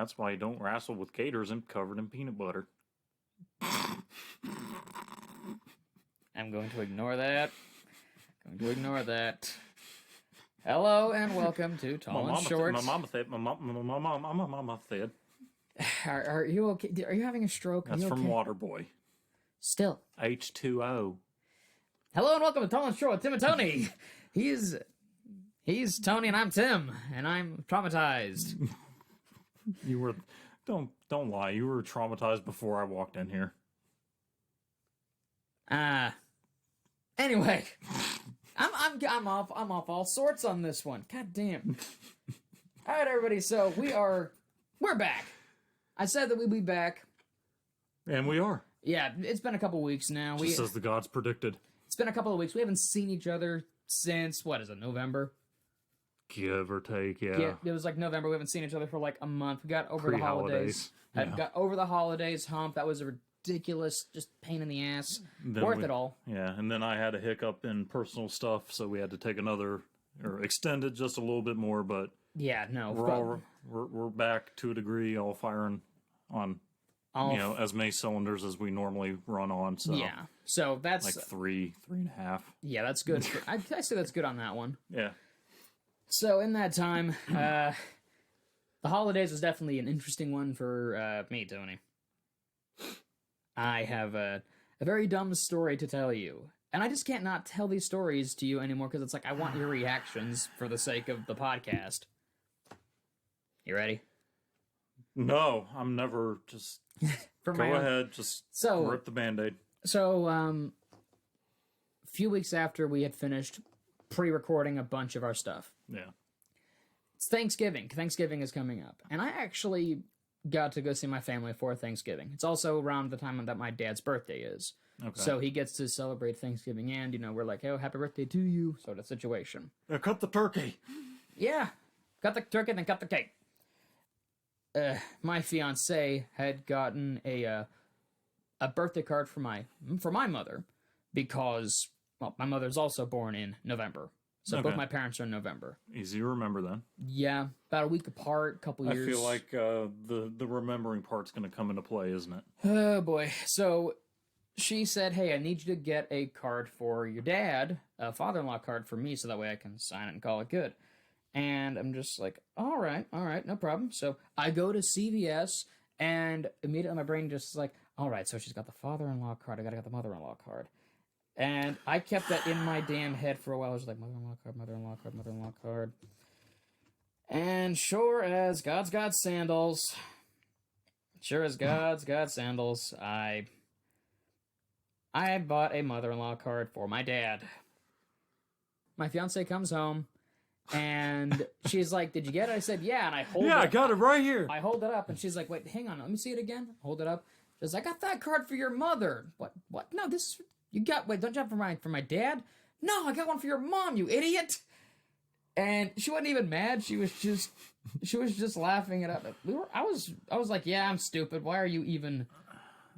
That's why you don't wrestle with caters and covered in peanut butter. I'm going to ignore that. Hello and welcome to Tall and Short. My mama said. Are you okay? Are you having a stroke? That's from Waterboy. Still. H2O. Hello and welcome to Tall and Short with Tim and Tony. He's Tony and I'm Tim, and I'm traumatized. You were, don't lie. You were traumatized before I walked in here. Anyway, I'm off all sorts on this one. God damn. All right, everybody. So we're back. I said that we'd be back, and we are. Yeah, it's been a couple weeks now. Just as the gods predicted. It's been a couple of weeks. We haven't seen each other since what is it, November? Give or take, yeah. It was like November. We haven't seen each other for like a month. We got over the holidays. Yeah. Got over the holidays hump. That was a ridiculous, just pain in the ass. Worth it all. Yeah, and then I had a hiccup in personal stuff, so we had to take another, or extend it just a little bit more, but yeah, no. We're back to a degree, all firing on, as many cylinders as we normally run on, so. Yeah, so that's... Like three and a half. Yeah, that's good. I say that's good on that one. Yeah. So in that time, the holidays was definitely an interesting one for me, Tony. I have a very dumb story to tell you. And I just can't not tell these stories to you anymore because it's like I want your reactions for the sake of the podcast. You ready? No, I'm never just... Go ahead, just rip the Band-Aid. So, a few weeks after we had finished pre-recording a bunch of our stuff. Yeah. It's Thanksgiving. Thanksgiving is coming up. And I actually got to go see my family for Thanksgiving. It's also around the time that my dad's birthday is. Okay. So he gets to celebrate Thanksgiving and, we're like, oh, happy birthday to you, sort of situation. Cut the turkey. Yeah. Cut the turkey, then cut the cake. My fiance had gotten a birthday card for my mother because, well, my mother's also born in November. So both my parents are in November. Easy to remember then. Yeah, about a week apart, couple years. I feel like the remembering part's going to come into play, isn't it? Oh, boy. So she said, hey, I need you to get a card for your dad, a father-in-law card for me, so that way I can sign it and call it good. And I'm just like, all right, no problem. So I go to CVS, and immediately my brain just is like, all right, so she's got the father-in-law card, I gotta get the mother-in-law card. And I kept that in my damn head for a while. I was like, mother-in-law card, mother-in-law card, mother-in-law card. And sure as God's got sandals, I bought a mother-in-law card for my dad. My fiance comes home, and she's like, did you get it? I said, yeah, and I hold it up. Yeah, I got it right here. I hold it up, and she's like, wait, hang on, let me see it again. Hold it up. She's like, I got that card for your mother. What? No, wait, don't you have for my dad? No, I got one for your mom, you idiot. And she wasn't even mad. She was just laughing it up. I was like, yeah, I'm stupid. Why are you even...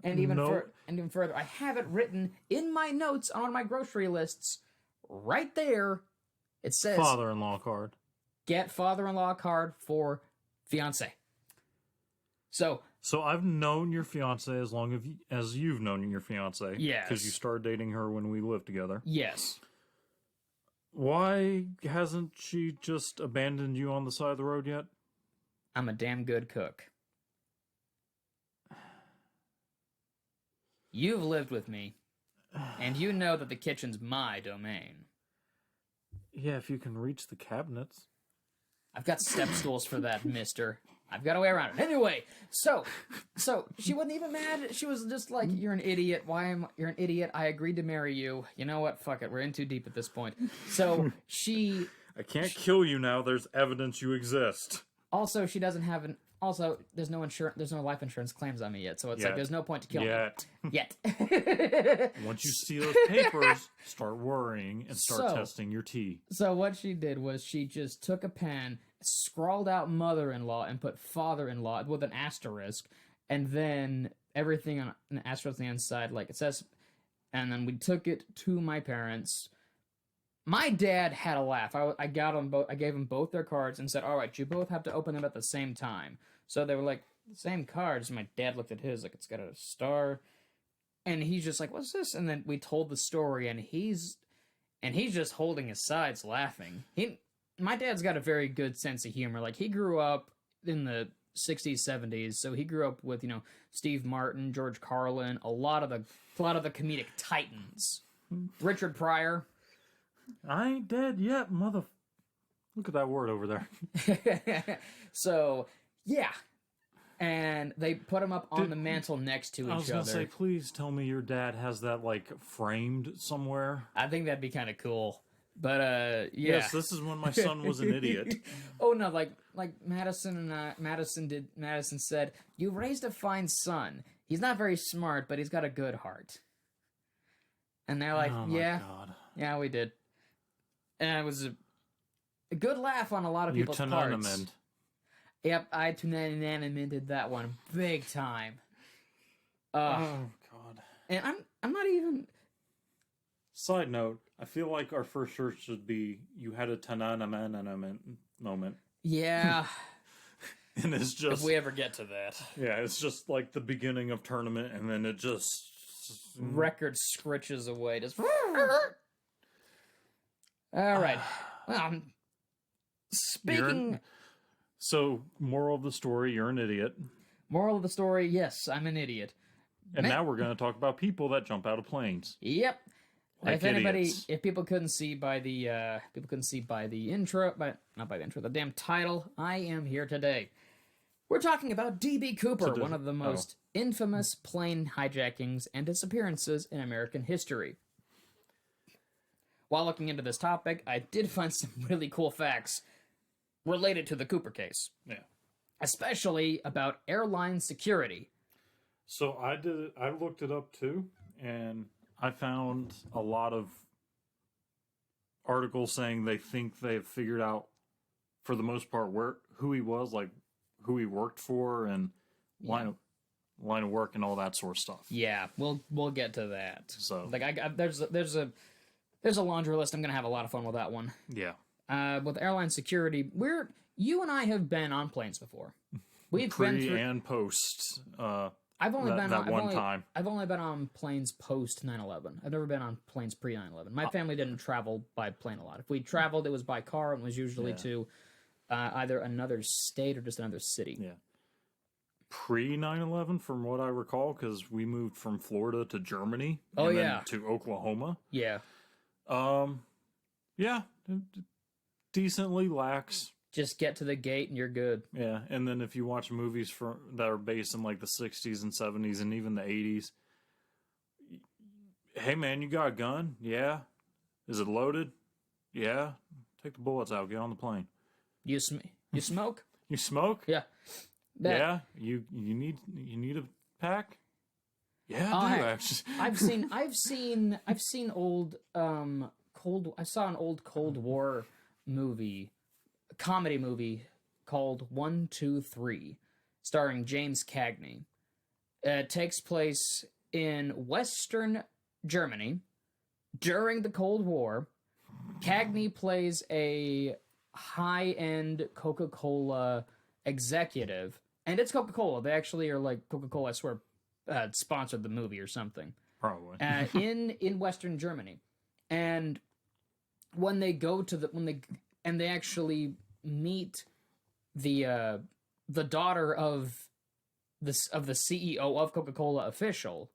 And even further, I have it written in my notes on my grocery lists. Right there, it says... Father-in-law card. Get father-in-law card for fiance. So I've known your fiance as long as you've known your fiance. Yes. Because you started dating her when we lived together. Yes. Why hasn't she just abandoned you on the side of the road yet? I'm a damn good cook. You've lived with me, and you know that the kitchen's my domain. Yeah, if you can reach the cabinets. I've got step stools for that, mister. I've got a way around it. Anyway, so she wasn't even mad. She was just like, you're an idiot. You're an idiot. I agreed to marry you. You know what? Fuck it. We're in too deep at this point. So I can't kill you now. There's evidence you exist. Also, she doesn't have Also, there's no life insurance claims on me yet, so it's like there's no point to kill me. Yet. Once you see those papers, start worrying and start testing your tea. So what she did was she just took a pen, scrawled out mother-in-law, and put father-in-law with an asterisk, and then everything on an asterisk on the inside, like it says, and then we took it to my parents. My dad had a laugh. I gave them both their cards and said, all right, you both have to open them at the same time. So they were like, the same cards. My dad looked at his, like, it's got a star. And he's just like, what's this? And then we told the story, and he's just holding his sides laughing. My dad's got a very good sense of humor. Like, he grew up in the 60s, 70s, so he grew up with, Steve Martin, George Carlin, a lot of the comedic titans. Richard Pryor. I ain't dead yet, mother... Look at that word over there. So, yeah. And they put him up on the mantle next to each other. I was going to say, please tell me your dad has that, like, framed somewhere. I think that'd be kind of cool. But, yeah. Yes, this is when my son was an idiot. Oh, no, like Madison said, you raised a fine son. He's not very smart, but he's got a good heart. And they're like, oh my yeah. God. Yeah, we did. And it was a good laugh on a lot of people's parts. Yep, I unanimoused that one big time. Oh God! And I'm not even. Side note: I feel like our first shirt should be "You had a tananaman moment." Yeah. And it's just if we ever get to that. Yeah, it's just like the beginning of tournament, and then it just record scritches away. Just. All right. Well, speaking. So, moral of the story, you're an idiot. Moral of the story, yes, I'm an idiot. And now we're going to talk about people that jump out of planes. Yep. Like if people couldn't see by the intro, the damn title, I am here today. We're talking about D.B. Cooper, one of the most infamous plane hijackings and disappearances in American history. While looking into this topic, I did find some really cool facts related to the Cooper case. Yeah. Especially about airline security. So I looked it up too, and I found a lot of articles saying they think they've figured out, for the most part, who he was, like who he worked for, and line of work and all that sort of stuff. Yeah, we'll get to that. So like there's a laundry list. I'm gonna have a lot of fun with that one. Yeah. With airline security, you and I have been on planes before. We've Pre been through and post. I've only been on planes post 9/11. I've never been on planes pre 9/11. My family didn't travel by plane a lot. If we traveled, it was by car, and it was usually to either another state or just another city. Yeah. Pre 9/11, from what I recall, because we moved from Florida to Germany. And then to Oklahoma. Yeah. Yeah. Decently lax. Just get to the gate and you're good. Yeah, and then if you watch movies that are based in like the 60s and 70s and even the 80s, hey man, you got a gun? Yeah. Is it loaded? Yeah. Take the bullets out. Get on the plane. You smoke? You smoke? Yeah. Yeah. You need a pack? Yeah, I do actually. I've seen old I saw an old Cold War comedy movie called 1, 2, 3, starring James Cagney. It takes place in Western Germany during the Cold War. Cagney plays a high-end Coca-Cola executive, and it's Coca-Cola. They actually are like Coca-Cola, I swear, sponsored the movie or something. Probably. in Western Germany. And when they go to they actually meet the daughter of the CEO of Coca-Cola official.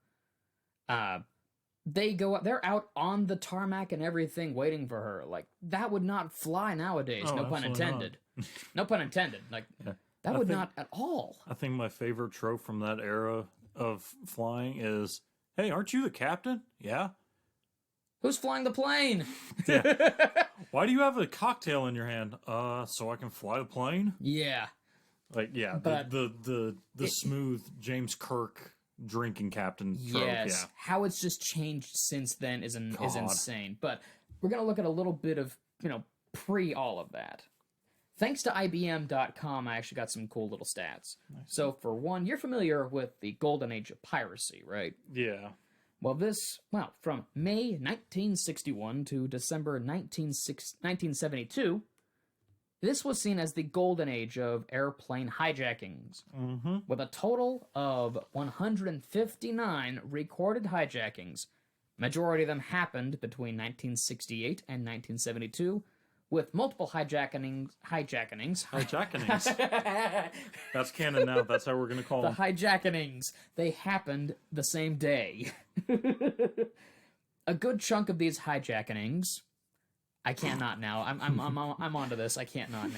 They're out on the tarmac and everything waiting for her. Like, that would not fly nowadays. No pun intended. No pun intended. Like, that would not at all. I think my favorite trope from that era of flying is, hey, aren't you the captain? Yeah. Who's flying the plane? Yeah. Why do you have a cocktail in your hand? So I can fly the plane? Yeah. Like, yeah, but the smooth James Kirk drinking captain trope. Yes. Yeah. How it's just changed since then is insane. But we're going to look at a little bit of, pre all of that. Thanks to IBM.com, I actually got some cool little stats. Nice. So, for one, you're familiar with the golden age of piracy, right? Yeah. Well, from May 1961 to December 1972, This was seen as the golden age of airplane hijackings, with a total of 159 recorded hijackings. Majority of them happened between 1968 and 1972, with multiple hijackenings. Hijackenings. That's canon now. That's how we're going to call The them. hijackenings. They happened the same day. A good chunk of these hijackenings, I can't not now. I'm onto this. I can't not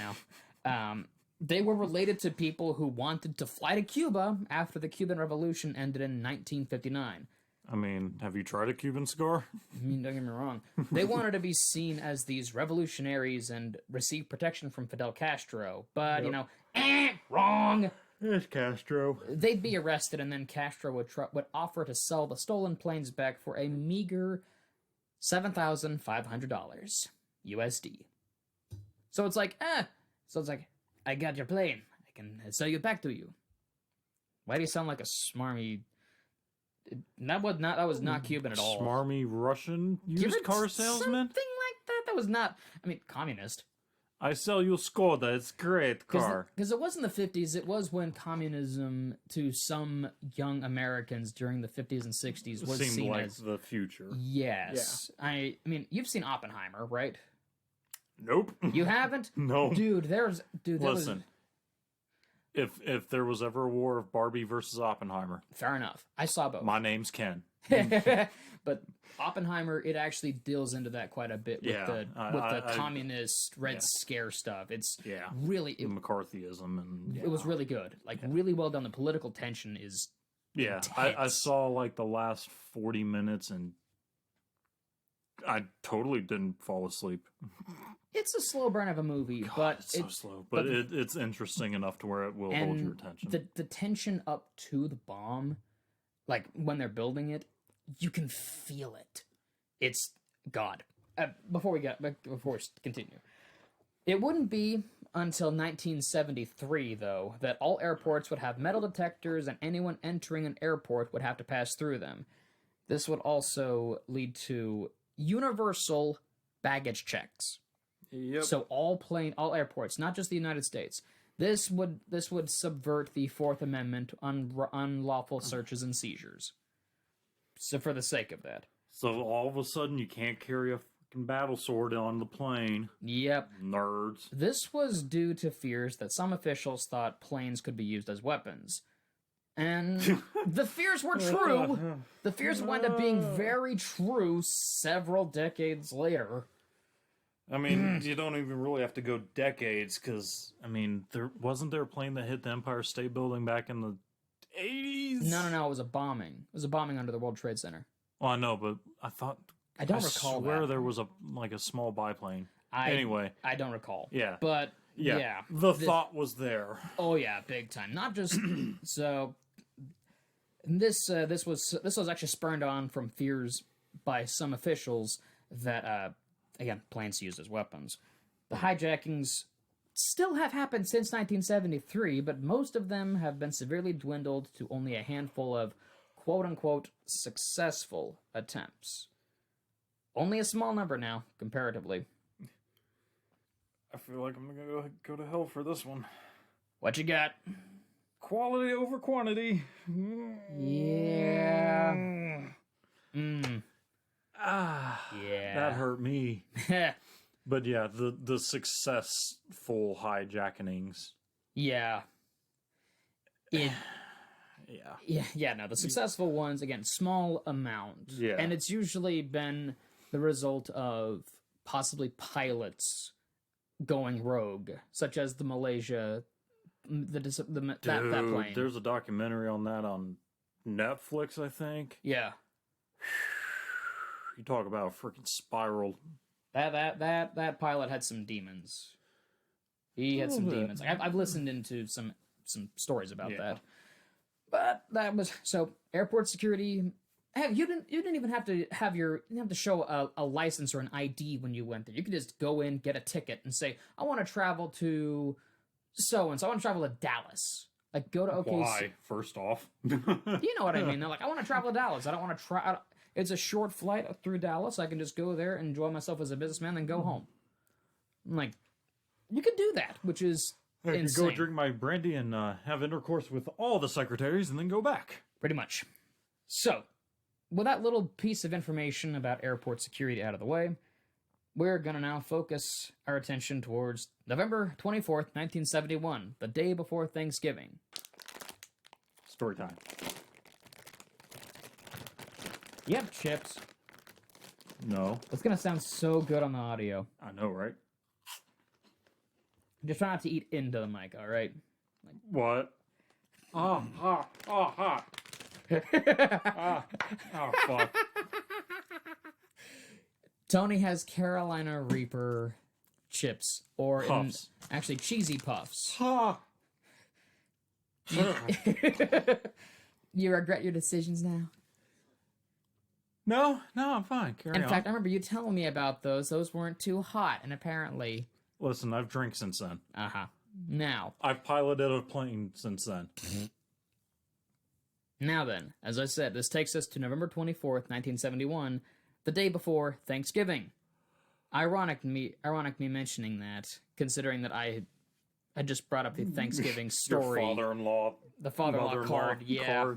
now. They were related to people who wanted to fly to Cuba after the Cuban Revolution ended in 1959. I mean, have you tried a Cuban cigar? I mean, don't get me wrong. They wanted to be seen as these revolutionaries and receive protection from Fidel Castro. But, wrong. It's Castro. They'd be arrested, and then Castro would offer to sell the stolen planes back for a meager $7,500 USD. So it's like, I got your plane. I can sell it back to you. Why do you sound like a smarmy... That was not Cuban at all. Smarmy Russian used car salesman? Something like that. That was not... I mean, communist. I sell you Skoda. It's a great car. Because it was in the 50s. It was when communism, to some young Americans during the 50s and 60s, was seemed seen like as... the future. Yes. Yeah. I mean, you've seen Oppenheimer, right? Nope. You haven't? No. Dude, Listen. If there was ever a war of Barbie versus Oppenheimer... Fair enough. I saw both. My name's Ken. But Oppenheimer, it actually deals into that quite a bit with the communist Red Scare stuff. It's really... McCarthyism. And it was really good. Really well done. The political tension is intense. I saw, the last 40 minutes, and I totally didn't fall asleep. It's a slow burn of a movie, but it's so slow. But it's interesting enough to where it will hold your attention. The tension up to the bomb, when they're building it, you can feel it. It's God. Before we continue, it wouldn't be until 1973, though, that all airports would have metal detectors, and anyone entering an airport would have to pass through them. This would also lead to universal baggage checks. Yep. So all airports, not just the United States. This would subvert the Fourth Amendment on unlawful searches and seizures. So for the sake of that. So all of a sudden you can't carry a fucking battle sword on the plane. Yep. Nerds. This was due to fears that some officials thought planes could be used as weapons. And the fears were true. The fears wound up being very true several decades later. I mean, you don't even really have to go decades, because, wasn't there a plane that hit the Empire State Building back in the 80s? No, it was a bombing. It was a bombing under the World Trade Center. Well, I know, but I don't recall swear there was a small biplane. Anyway. I don't recall. Yeah. But, yeah. The thought was there. Oh, yeah, big time. Not just... So, this was actually spurned on from fears by some officials that... Again, planes used as weapons. The hijackings still have happened since 1973, but most of them have been severely dwindled to only a handful of quote-unquote successful attempts. Only a small number now, comparatively. I feel like I'm gonna go to hell for this one. What you got? Quality over quantity. Yeah. Yeah. That hurt me. But yeah, the successful hijackenings. Yeah. The successful ones, again, small amount. Yeah. And it's usually been the result of possibly pilots going rogue, such as the Malaysia, that plane. There's a documentary on that on Netflix, I think. Yeah. You talk about a freaking spiral. That pilot had some demons. He had some demons. I've listened into some stories about that. But that was so airport security. You didn't even have to show a license or an ID when you went there. You could just go in, get a ticket, and say, "I want to travel to so and so. I want to travel to Dallas." Go to OKC. Why? First off, you know what I mean. They're like, "I want to travel to Dallas. I don't want to try." It's a short flight through Dallas. I can just go there, enjoy myself as a businessman, and go home. I'm like, You could do that, which is I could insane. go drink my brandy and have intercourse with all the secretaries and then go back. Pretty much. So, with that little piece of information about airport security out of the way, we're going to now focus our attention towards November 24th, 1971, the day before Thanksgiving. Story time. Yep, chips. No. It's going to sound so good on the audio. I know, right? Just try not to eat into the mic, all right? What? Oh, hot. Oh, hot. Oh, fuck. Tony has Carolina Reaper chips, or Puffs. actually cheesy puffs. Ha! You regret your decisions now? No, I'm fine. Carry In on. fact, I remember you telling me about those. Those weren't too hot, and apparently... Listen, I've drank since then. Uh-huh. Now I've piloted a plane since then. Now then, as I said, this takes us to November 24th, 1971, the day before Thanksgiving. Ironic me mentioning that, considering that I had just brought up the Thanksgiving story. Your father-in-law. The father-in-law card, yeah.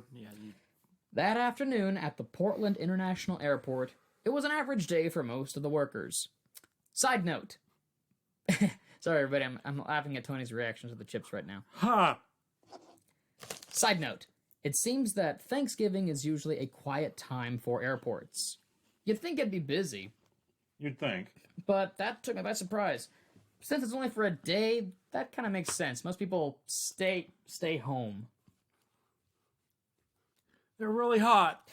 That afternoon at the Portland International Airport, it was an average day for most of the workers. Side note. Sorry, everybody, I'm laughing at Tony's reaction to the chips right now. Ha! Side note. It seems that Thanksgiving is usually a quiet time for airports. You'd think it'd be busy, You'd think. but that took me by surprise. Since it's only for a day, that kind of makes sense. Most people stay home. They're really hot.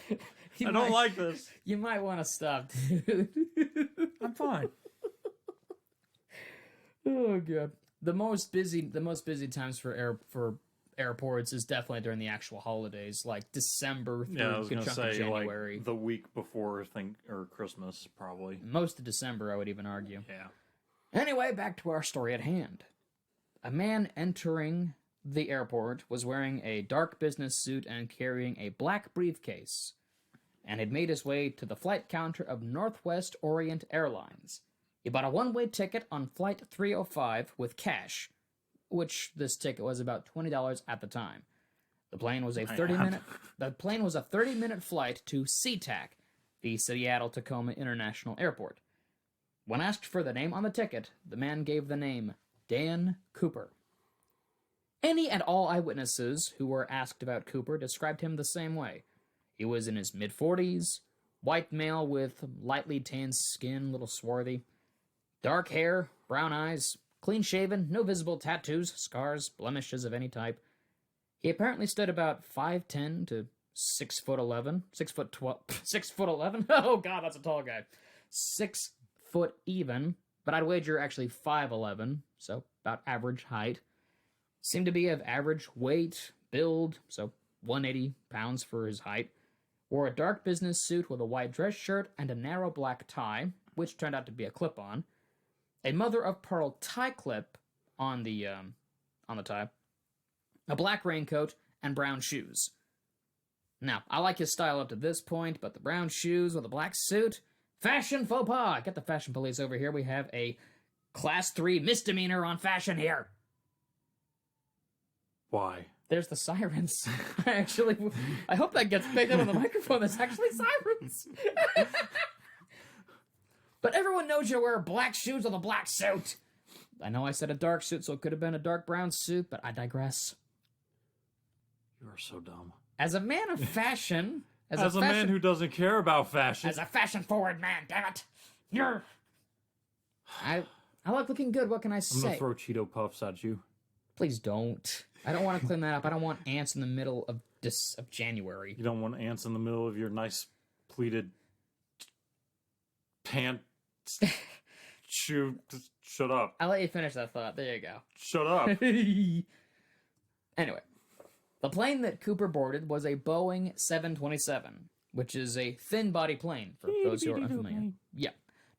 I don't like this. You might want to stop, dude. I'm fine. Oh god. The most busy times for airports is definitely during the actual holidays, like December through Yeah, I was good gonna chunk of say January. like the week before or Christmas, probably. Most of December, I would even argue. Yeah. Anyway, back to our story at hand. A man entering the airport was wearing a dark business suit and carrying a black briefcase, and had made his way to the flight counter of Northwest Orient Airlines. He bought a one-way ticket on Flight 305 with cash, which this ticket was about $20 at the time. The plane was a 30-minute flight to SeaTac, the Seattle-Tacoma International Airport. When asked for the name on the ticket, the man gave the name Dan Cooper. Any and all eyewitnesses who were asked about Cooper described him the same way. He was in his mid-40s, white male with lightly tanned skin, a little swarthy, dark hair, brown eyes, clean-shaven, no visible tattoos, scars, blemishes of any type. He apparently stood about 5'10" to 6'11", 6'11"? Oh god, that's a tall guy. 6 foot even, but I'd wager actually 5'11", so about average height. Seemed to be of average weight, build, so 180 pounds for his height. Wore a dark business suit with a white dress shirt and a narrow black tie, which turned out to be a clip-on. A mother-of-pearl tie clip on the tie. A black raincoat, and brown shoes. Now, I like his style up to this point, but the brown shoes with a black suit, fashion faux pas. Get the fashion police over here. We have a Class 3 misdemeanor on fashion here. Why? There's the sirens. I hope that gets picked up on the microphone. There's actually sirens. But everyone knows you wear black shoes with a black suit. I know I said a dark suit, so it could have been a dark brown suit, but I digress. You are so dumb. As a man of fashion... As a man who doesn't care about fashion. As a fashion-forward man, damn it! I like looking good, what can I say? I'm gonna throw Cheeto Puffs at you. Please don't. I don't want to clean that up. I don't want ants in the middle of January. You don't want ants in the middle of your nice pleated pants. Shut up. I'll let you finish that thought. There you go. Shut up. Anyway, the plane that Cooper boarded was a Boeing 727, which is a thin-body plane, for those who are unfamiliar. Yeah.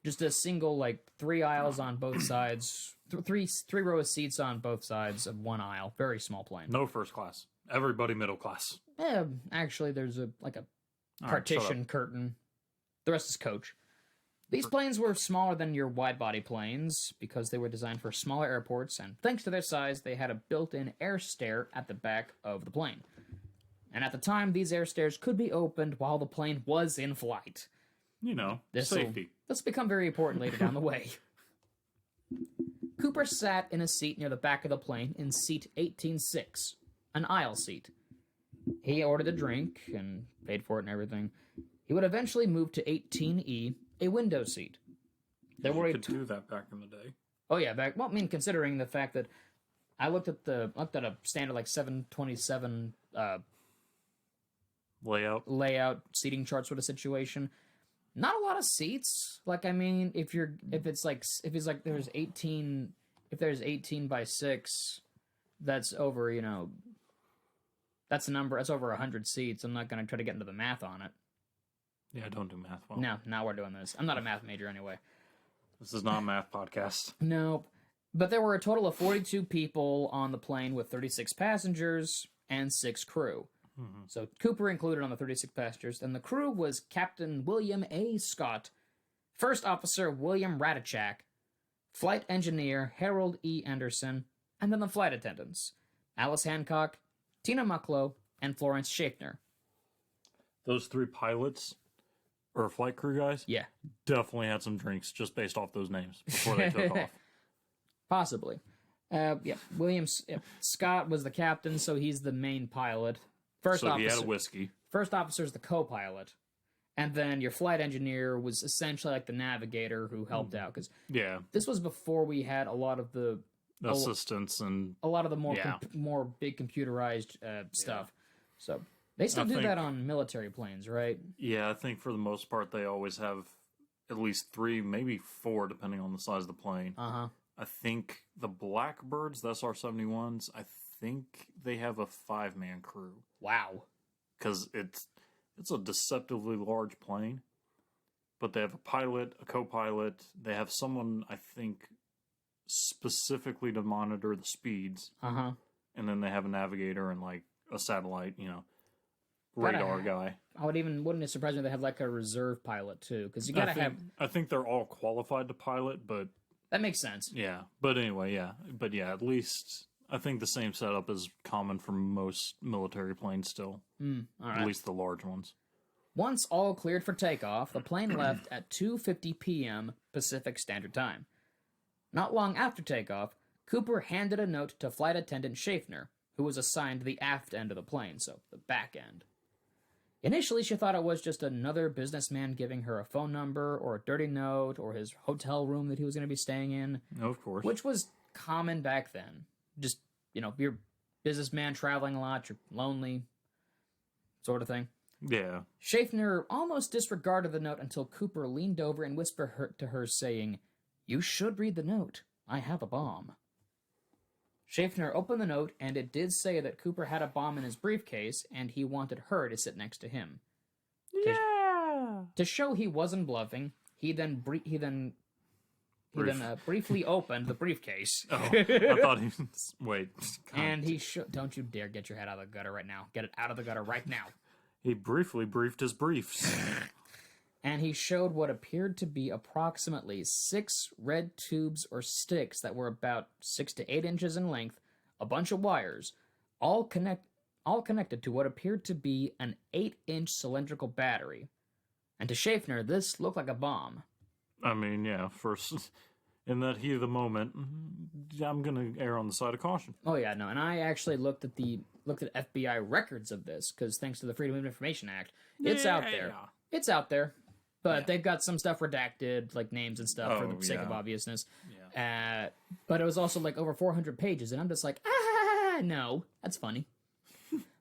Just a single, 3 aisles on both sides. Three rows of seats on both sides of one aisle. Very small plane. No first class. Everybody middle class. Actually, there's a partition curtain. The rest is coach. These planes were smaller than your wide-body planes because they were designed for smaller airports, and thanks to their size, they had a built-in air stair at the back of the plane. And at the time, these air stairs could be opened while the plane was in flight. You know, safety. This will become very important later down the way. Cooper sat in a seat near the back of the plane in seat 18-6, an aisle seat. He ordered a drink and paid for it and everything. He would eventually move to 18E, a window seat. There were could do that back in the day. Oh yeah, considering the fact that I looked at a standard like 727 layout seating chart sort of situation. Not a lot of seats. Like, I mean, if there's 18 by 6, that's over, that's a number, that's over 100 seats. I'm not going to try to get into the math on it. Yeah, don't do math well. No, now we're doing this. I'm not a math major anyway. This is not a math podcast. Nope. But there were a total of 42 people on the plane with 36 passengers and 6 crew. Mm-hmm. So Cooper included on the 36 passengers, and the crew was Captain William A. Scott, First Officer William Radachak, Flight Engineer Harold E. Anderson, and then the flight attendants, Alice Hancock, Tina Mucklow, and Florence Schaffner. Those 3 pilots, or flight crew guys, yeah, definitely had some drinks just based off those names before they took off. Possibly. Scott was the captain, so he's the main pilot. First officer, he had a whiskey. First officer is the co-pilot. And then your flight engineer was essentially like the navigator who helped out. Because this was before we had a lot of the assistants and a lot of the more big computerized stuff. So they still do that on military planes, right? Yeah, I think for the most part they always have at least 3, maybe 4, depending on the size of the plane. Uh-huh. I think the Blackbirds, the SR-71s, I think they have a 5-man crew. Wow. Because it's a deceptively large plane, but they have a pilot, a co-pilot. They have someone, I think, specifically to monitor the speeds. Uh-huh. And then they have a navigator and, like, a satellite, radar guy. Wouldn't it surprise me if they have, like, a reserve pilot, too? Because you gotta have... I think they're all qualified to pilot, but... That makes sense. Yeah. But anyway, yeah. But yeah, at least... I think the same setup is common for most military planes still. All right. At least the large ones. Once all cleared for takeoff, the plane left at 2:50 p.m. Pacific Standard Time. Not long after takeoff, Cooper handed a note to flight attendant Schaffner, who was assigned the aft end of the plane, so the back end. Initially, she thought it was just another businessman giving her a phone number or a dirty note or his hotel room that he was going to be staying in. Of course. Which was common back then. Just, you're a businessman traveling a lot, you're lonely, sort of thing. Yeah. Schaffner almost disregarded the note until Cooper leaned over and whispered to her, saying, "You should read the note. I have a bomb." Schaffner opened the note, and it did say that Cooper had a bomb in his briefcase, and he wanted her to sit next to him. Yeah! To show he wasn't bluffing, he then briefly opened the briefcase. Oh, I thought he was... Wait. And he don't you dare get your head out of the gutter right now. Get it out of the gutter right now. He briefly briefed his briefs. And he showed what appeared to be approximately 6 red tubes or sticks that were about 6 to 8 inches in length, a bunch of wires, all connected to what appeared to be an 8-inch cylindrical battery. And to Schaffner, this looked like a bomb. I mean, yeah, first, in that heat of the moment, I'm going to err on the side of caution. Oh, yeah, no, and I actually looked at FBI records of this, because thanks to the Freedom of Information Act, it's out there. It's out there, but they've got some stuff redacted, like names and stuff, for the sake of obviousness. Yeah. But it was also, like, over 400 pages, and I'm just like, no, that's funny.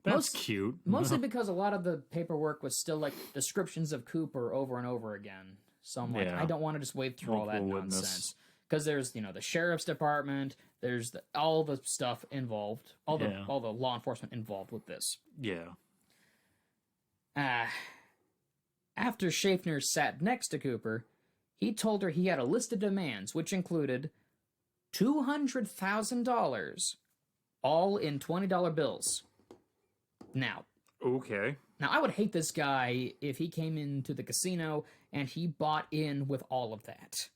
That's cute. Mostly because a lot of the paperwork was still, like, descriptions of Cooper over and over again. So I'm like, I don't want to just wade through all that nonsense. Because there's, the sheriff's department, there's all the stuff involved, all the law enforcement involved with this. Yeah. After Schaffner sat next to Cooper, he told her he had a list of demands, which included $200,000, all in $20 bills. Now, Okay. Now, I would hate this guy if he came into the casino and he bought in with all of that.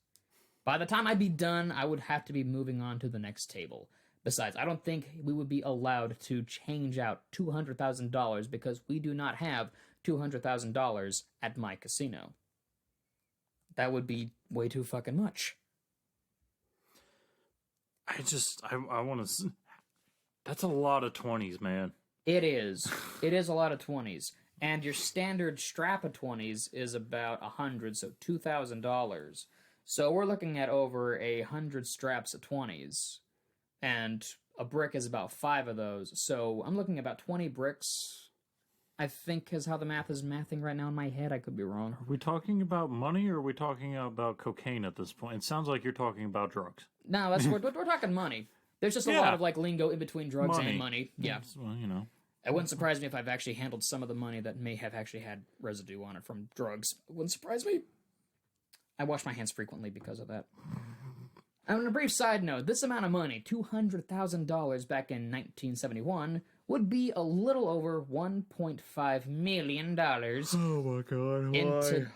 By the time I'd be done, I would have to be moving on to the next table. Besides, I don't think we would be allowed to change out $200,000 because we do not have $200,000 at my casino. That would be way too fucking much. I want to... That's a lot of 20s, man. It is. It is a lot of 20s. And your standard strap of 20s is about 100, so $2,000. So we're looking at over 100 straps of 20s. And a brick is about 5 of those. So I'm looking at about 20 bricks, I think is how the math is mathing right now in my head. I could be wrong. Are we talking about money or are we talking about cocaine at this point? It sounds like you're talking about drugs. No, we're talking money. There's just a lot of like lingo in between drugs and money. Yeah. Well, you know. It wouldn't surprise me if I've actually handled some of the money that may have actually had residue on it from drugs. It wouldn't surprise me. I wash my hands frequently because of that. On a brief side note, this amount of money, $200,000 back in 1971, would be a little over $1.5 million. Oh my god,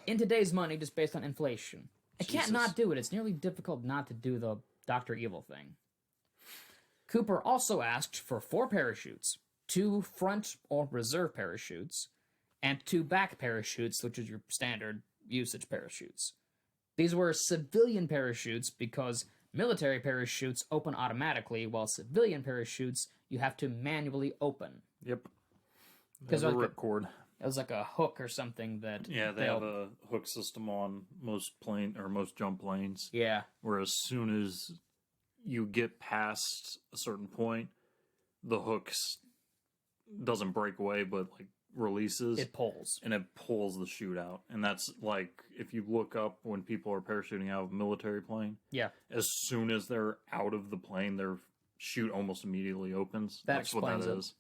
in today's money, just based on inflation. I can't not do it. It's nearly difficult not to do the Dr. Evil thing. Cooper also asked for 4 parachutes, 2 front or reserve parachutes, and 2 back parachutes, which is your standard usage parachutes. These were civilian parachutes because military parachutes open automatically, while civilian parachutes you have to manually open. Yep. Because There's a ripcord. It was like a hook or something that... Yeah, they have a hook system on most jump planes. Yeah. Where as soon as you get past a certain point, the hooks doesn't break away, but like releases. It pulls. And it pulls the chute out. And that's like, if you look up when people are parachuting out of a military plane, yeah, as soon as they're out of the plane, their chute almost immediately opens. That's what that is.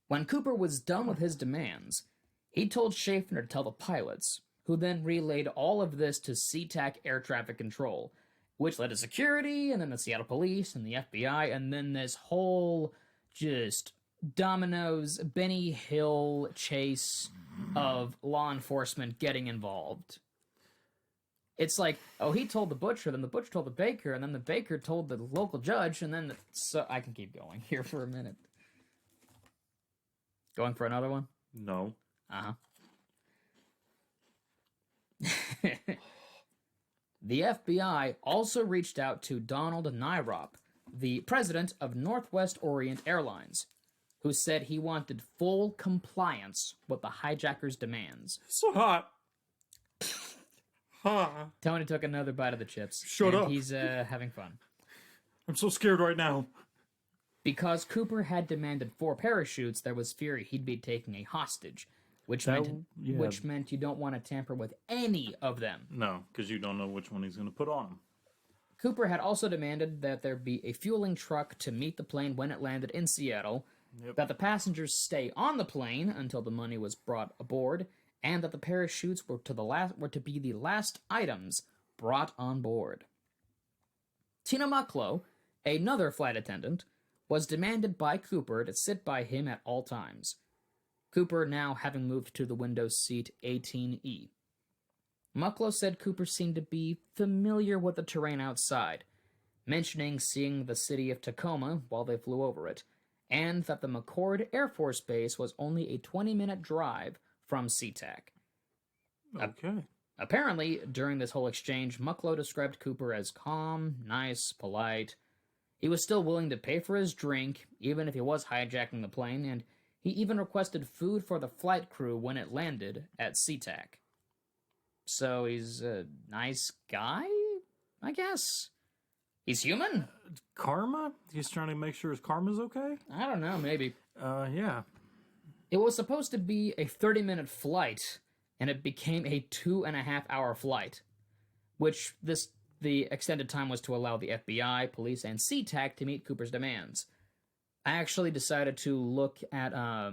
When Cooper was done with his demands, he told Schaffner to tell the pilots, who then relayed all of this to SeaTac Air Traffic Control, which led to security, and then the Seattle Police, and the FBI, and then this whole just dominoes, Benny Hill chase of law enforcement getting involved. It's like, oh, he told the butcher, then the butcher told the baker, and then the baker told the local judge, and then so I can keep going here for a minute. Going for another one? No. Uh-huh. The FBI also reached out to Donald Nyrop, the president of Northwest Orient Airlines, who said he wanted full compliance with the hijackers' demands. So hot. Tony took another bite of the chips. Shut up. He's having fun. I'm so scared right now. Because Cooper had demanded 4 parachutes, there was fear he'd be taking a hostage, which meant you don't want to tamper with any of them. No, because you don't know which one he's going to put on him. Cooper had also demanded that there be a fueling truck to meet the plane when it landed in Seattle, that the passengers stay on the plane until the money was brought aboard, and that the parachutes were to be the last items brought on board. Tina Mucklow, another flight attendant, was demanded by Cooper to sit by him at all times. Cooper now having moved to the window seat 18E. Mucklow said Cooper seemed to be familiar with the terrain outside, mentioning seeing the city of Tacoma while they flew over it, and that the McCord Air Force Base was only a 20-minute drive from SeaTac. Okay. Apparently, during this whole exchange, Mucklow described Cooper as calm, nice, polite. He was still willing to pay for his drink, even if he was hijacking the plane, and he even requested food for the flight crew when it landed at SeaTac. So he's a nice guy, I guess? He's human? Karma? He's trying to make sure his karma's okay? I don't know, maybe. Yeah. It was supposed to be a 30-minute flight, and it became a 2.5-hour flight, which the extended time was to allow the FBI, police, and SeaTac to meet Cooper's demands. I actually decided to look at, how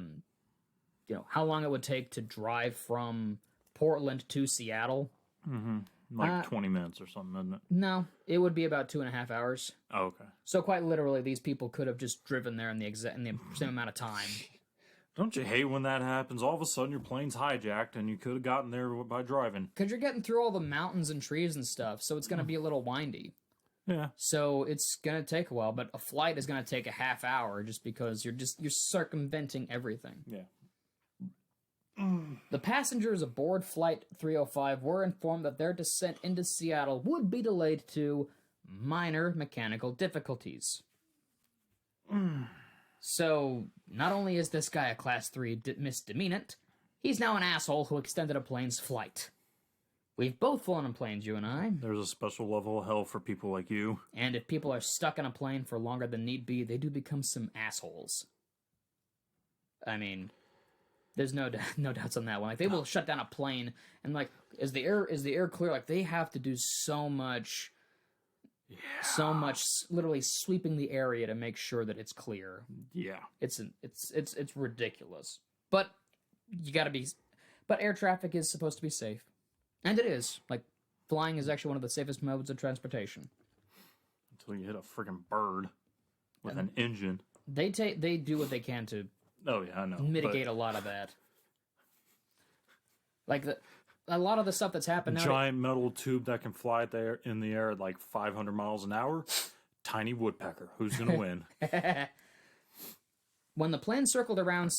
long it would take to drive from Portland to Seattle. Mm-hmm. Like 20 minutes or something, isn't it? No, it would be about 2.5 hours. Oh, okay. So quite literally, these people could have just driven there in the same amount of time. Don't you hate when that happens? All of a sudden your plane's hijacked and you could have gotten there by driving. Because you're getting through all the mountains and trees and stuff, so it's going to be a little windy. Yeah. So it's going to take a while, but a flight is going to take a half hour just because you're circumventing everything. Yeah. The passengers aboard Flight 305 were informed that their descent into Seattle would be delayed to minor mechanical difficulties. So, not only is this guy a Class 3 misdemeanant, he's now an asshole who extended a plane's flight. We've both flown in planes, you and I. There's a special level of hell for people like you. And if people are stuck in a plane for longer than need be, they do become some assholes. I mean... There's no doubts on that one. Like, they will shut down a plane, and like, is the air clear? Like, they have to do so much, literally sweeping the area to make sure that it's clear. Yeah, it's ridiculous. But you got to be. But air traffic is supposed to be safe, and it is. Like, flying is actually one of the safest modes of transportation. Until you hit a freaking bird with an engine. They do what they can to. Oh yeah, I know. Mitigate a lot of that. Like a lot of the stuff that's happened now. Giant metal tube that can fly in the air at like 500 miles an hour. Tiny woodpecker. Who's gonna win? While the plane circled around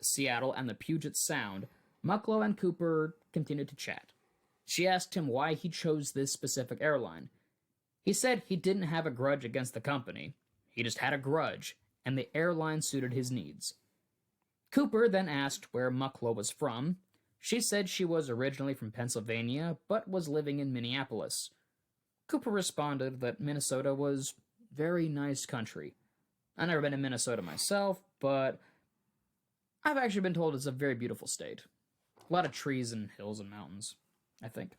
Seattle and the Puget Sound, Mucklow and Cooper continued to chat. She asked him why he chose this specific airline. He said he didn't have a grudge against the company. He just had a grudge, and the airline suited his needs. Cooper then asked where Mucklow was from. She said she was originally from Pennsylvania, but was living in Minneapolis. Cooper responded that Minnesota was very nice country. I've never been to Minnesota myself, but I've actually been told it's a very beautiful state. A lot of trees and hills and mountains, I think.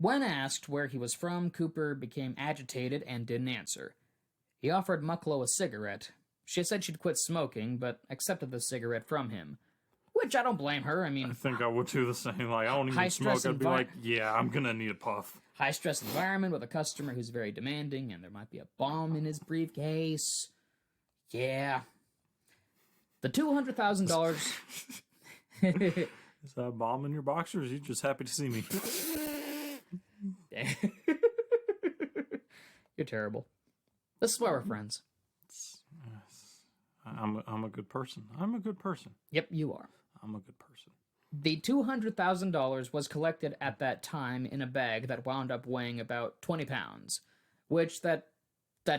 When asked where he was from, Cooper became agitated and didn't answer. He offered Mucklow a cigarette. She said she'd quit smoking, but accepted the cigarette from him. Which I don't blame her. I mean... I think I would do the same. Like, I don't even smoke. I'd be like, yeah, I'm gonna need a puff. High-stress environment with a customer who's very demanding, and there might be a bomb in his briefcase. Yeah. The $200,000... Is that a bomb in your boxer, or is you just happy to see me? You're terrible. This is why we're friends. I'm a good person. I'm a good person. Yep, you are. I'm a good person. The $200,000 was collected at that time in a bag that wound up weighing about 20 pounds, which that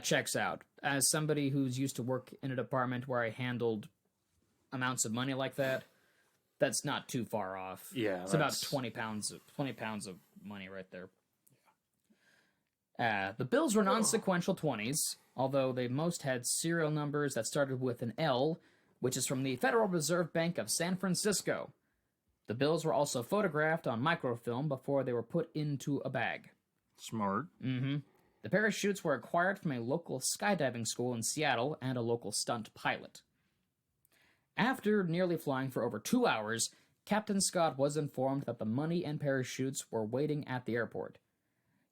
checks out. As somebody who's used to work in a department where I handled amounts of money like that, that's not too far off. Yeah, it's about 20 pounds of money right there. The bills were non-sequential 20s, although they most had serial numbers that started with an L, which is from the Federal Reserve Bank of San Francisco. The bills were also photographed on microfilm before they were put into a bag. Smart. Mm-hmm. The parachutes were acquired from a local skydiving school in Seattle and a local stunt pilot. After nearly flying for over 2 hours, Captain Scott was informed that the money and parachutes were waiting at the airport.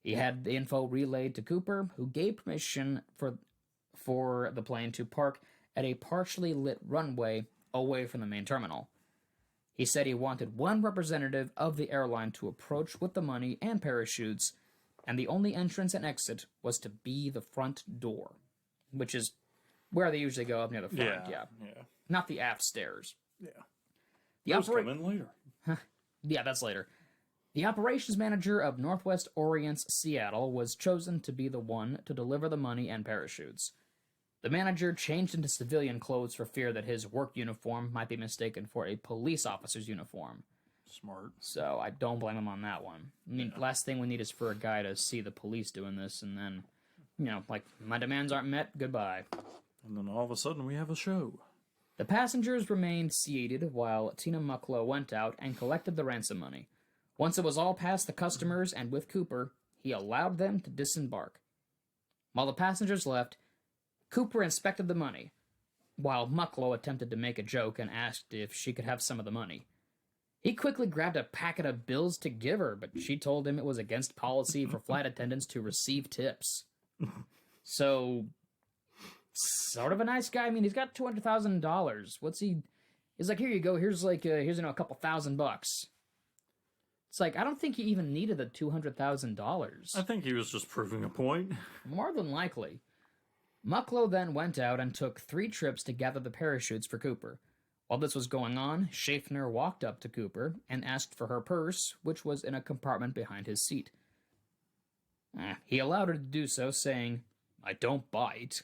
He had the info relayed to Cooper, who gave permission for the plane to park at a partially lit runway away from the main terminal. He said he wanted one representative of the airline to approach with the money and parachutes, and the only entrance and exit was to be the front door, which is where they usually go up near the front. Yeah. Not the aft stairs. Yeah. Those come in later. Yeah, that's later. The operations manager of Northwest Orient's Seattle was chosen to be the one to deliver the money and parachutes. The manager changed into civilian clothes for fear that his work uniform might be mistaken for a police officer's uniform. Smart. So I don't blame him on that one. I mean, last thing we need is for a guy to see the police doing this and then, like, my demands aren't met, goodbye. And then all of a sudden we have a show. The passengers remained seated while Tina Mucklow went out and collected the ransom money. Once it was all past the customers and with Cooper, he allowed them to disembark. While the passengers left, Cooper inspected the money, while Mucklow attempted to make a joke and asked if she could have some of the money. He quickly grabbed a packet of bills to give her, but she told him it was against policy for flight attendants to receive tips. So sort of a nice guy. I mean, he's got $200,000. What's he? He's like, here you go. Here's like, here's a couple $1,000. It's like, I don't think he even needed the $200,000. I think he was just proving a point. More than likely. Mucklow then went out and took 3 trips to gather the parachutes for Cooper. While this was going on, Schaffner walked up to Cooper and asked for her purse, which was in a compartment behind his seat. He allowed her to do so, saying, "I don't bite.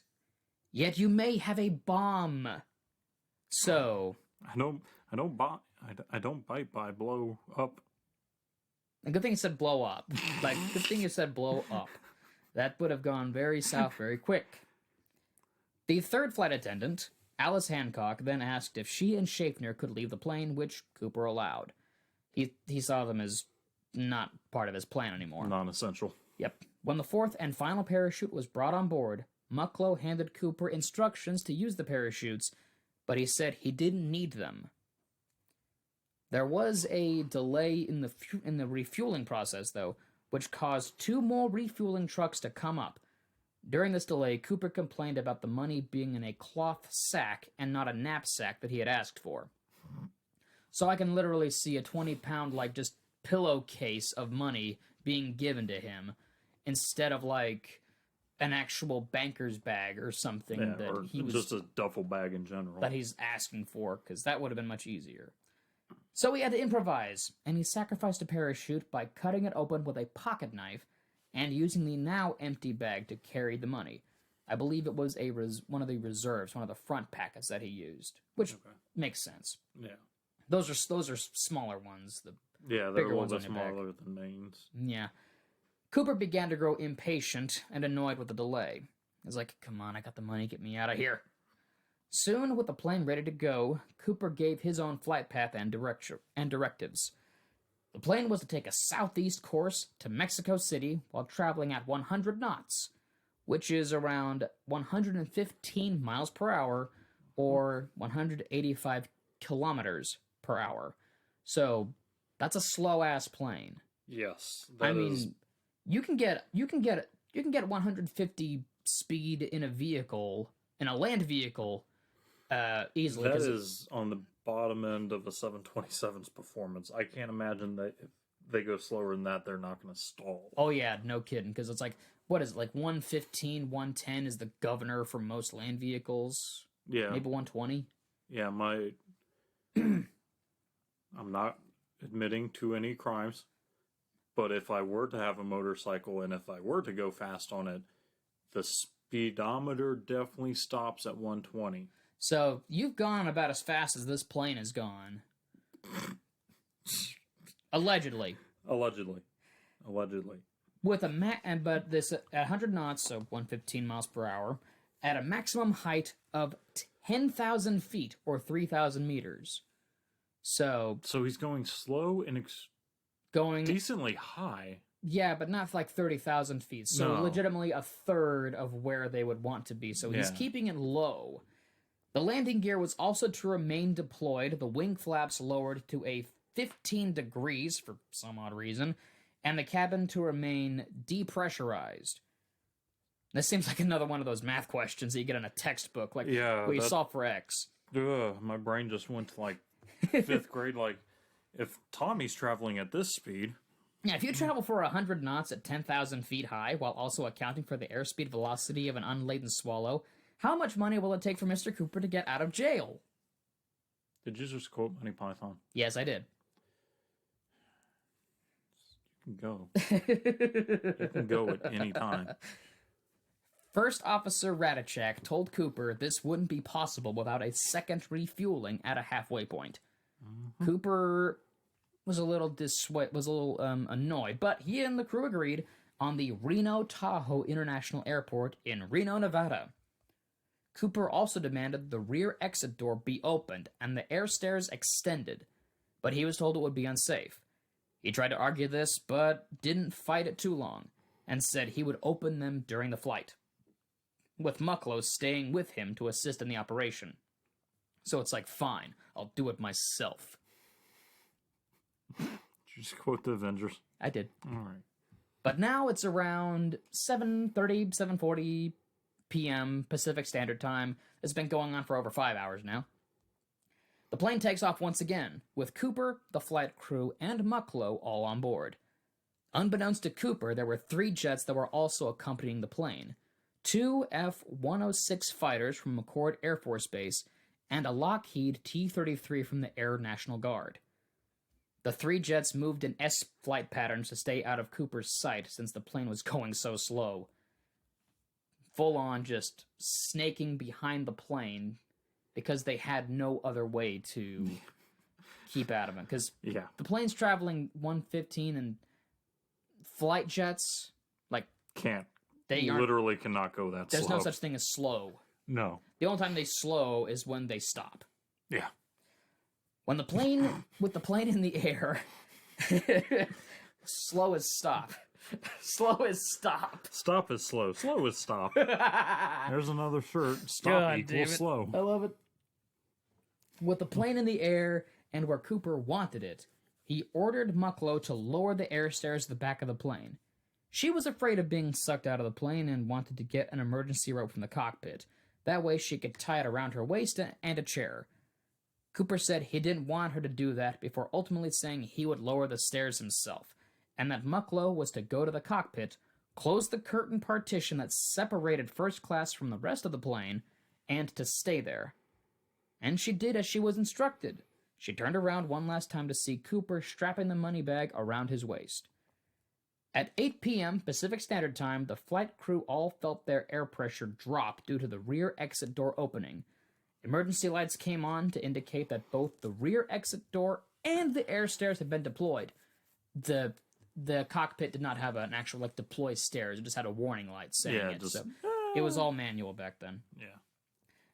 Yet you may have a bomb. So..." I don't bite, but I blow up. A good thing he said blow up. Like, good thing you said blow up. That would have gone very south very quick. The third flight attendant, Alice Hancock, then asked if she and Schaffner could leave the plane, which Cooper allowed. He saw them as not part of his plan anymore. Non-essential. Yep. When the 4th and final parachute was brought on board, Mucklow handed Cooper instructions to use the parachutes, but he said he didn't need them. There was a delay in the refueling process, though, which caused 2 more refueling trucks to come up. During this delay, Cooper complained about the money being in a cloth sack and not a knapsack that he had asked for. So I can literally see a 20-pound, like, just pillowcase of money being given to him instead of, like, an actual banker's bag or something that he was... just a duffel bag in general. That he's asking for, because that would have been much easier. So he had to improvise, and he sacrificed a parachute by cutting it open with a pocket knife and using the now empty bag to carry the money. I believe it was one of the reserves, one of the front packets that he used, which makes sense. Yeah. Those are smaller ones. They're a little bit smaller than mains. Yeah. Cooper began to grow impatient and annoyed with the delay. He was like, "Come on, I got the money, get me out of here." Soon, with the plane ready to go, Cooper gave his own flight path and directives. The plane was to take a southeast course to Mexico City while traveling at 100 knots, which is around 115 miles per hour or 185 kilometers per hour. So that's a slow-ass plane. Yes, you can get 150 speed in a land vehicle, easily. That is on the bottom end of a 727's performance. I can't imagine that if they go slower than that, they're not going to stall. Oh yeah, no kidding. Because it's like, what is it, like 115, 110 is the governor for most land vehicles. Yeah, maybe 120. Yeah, I'm not admitting to any crimes, but if I were to have a motorcycle and if I were to go fast on it, the speedometer definitely stops at 120. So you've gone about as fast as this plane has gone. Allegedly. With but this at 100 knots, so 115 miles per hour, at a maximum height of 10,000 feet or 3,000 meters. So he's going slow and going decently high. Yeah, but not like 30,000 feet. So legitimately a third of where they would want to be. So he's keeping it low. The landing gear was also to remain deployed, the wing flaps lowered to a 15 degrees for some odd reason, and the cabin to remain depressurized. This seems like another one of those math questions that you get in a textbook, like we solve for X. My brain just went to like 5th grade, like, if Tommy's traveling at this speed... Yeah, if you travel for 100 knots at 10,000 feet high, while also accounting for the airspeed velocity of an unladen swallow, how much money will it take for Mr. Cooper to get out of jail? Did you just quote Monty Python? Yes, I did. You can go. You can go at any time. First Officer Radachak told Cooper this wouldn't be possible without a second refueling at a halfway point. Mm-hmm. Cooper was a little annoyed, but he and the crew agreed on the Reno Tahoe International Airport in Reno, Nevada. Cooper also demanded the rear exit door be opened and the air stairs extended, but he was told it would be unsafe. He tried to argue this, but didn't fight it too long, and said he would open them during the flight, with Mucklow staying with him to assist in the operation. So it's like, fine, I'll do it myself. Did you just quote the Avengers? I did. All right. But now it's around 7:30, 7:40 p.m. Pacific Standard Time. It's been going on for over 5 hours now. The plane takes off once again, with Cooper, the flight crew, and Mucklow all on board. Unbeknownst to Cooper, there were 3 jets that were also accompanying the plane. 2 F-106 fighters from McChord Air Force Base, and a Lockheed T-33 from the Air National Guard. The 3 jets moved in S-flight patterns to stay out of Cooper's sight since the plane was going so slow. Full on just snaking behind the plane because they had no other way to keep out of it. Because the plane's traveling 115 and flight jets, like... They literally cannot go that slow. There's no such thing as slow. No. The only time they slow is when they stop. Yeah. When the plane, with the plane in the air, slow is stop. Slow is stop. Stop is slow. Slow is stop. There's another shirt. Stop equals slow. I love it. With the plane in the air and where Cooper wanted it, he ordered Mucklow to lower the air stairs to the back of the plane. She was afraid of being sucked out of the plane and wanted to get an emergency rope from the cockpit. That way she could tie it around her waist and a chair. Cooper said he didn't want her to do that before ultimately saying he would lower the stairs himself, and that Mucklow was to go to the cockpit, close the curtain partition that separated first class from the rest of the plane, and to stay there. And she did as she was instructed. She turned around one last time to see Cooper strapping the money bag around his waist. At 8 p.m. Pacific Standard Time, the flight crew all felt their air pressure drop due to the rear exit door opening. Emergency lights came on to indicate that both the rear exit door and the air stairs had been deployed. The cockpit did not have an actual deploy stairs; it just had a warning light saying it. So it was all manual back then. Yeah.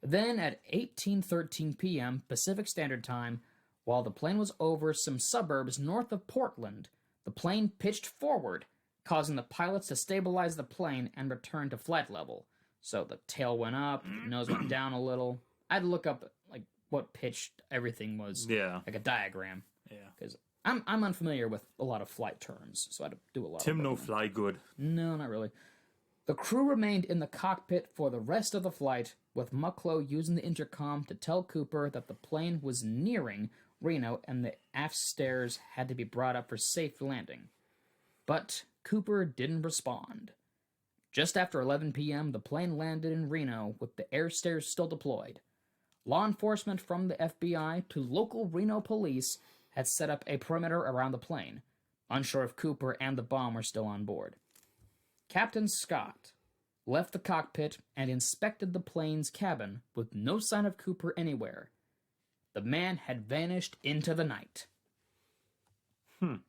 Then at 18:13 p.m. Pacific Standard Time, while the plane was over some suburbs north of Portland, the plane pitched forward, causing the pilots to stabilize the plane and return to flight level. So the tail went up, the nose went down a little. I had to look up what pitch everything was. Yeah. Like a diagram. Yeah. Because I'm unfamiliar with a lot of flight terms, so I had to do a lot Tim of no fly good. No, not really. The crew remained in the cockpit for the rest of the flight, with Mucklow using the intercom to tell Cooper that the plane was nearing Reno and the aft stairs had to be brought up for safe landing. But Cooper didn't respond. Just after 11 p.m., the plane landed in Reno with the air stairs still deployed. Law enforcement from the FBI to local Reno police had set up a perimeter around the plane, unsure if Cooper and the bomb were still on board. Captain Scott left the cockpit and inspected the plane's cabin with no sign of Cooper anywhere. The man had vanished into the night. And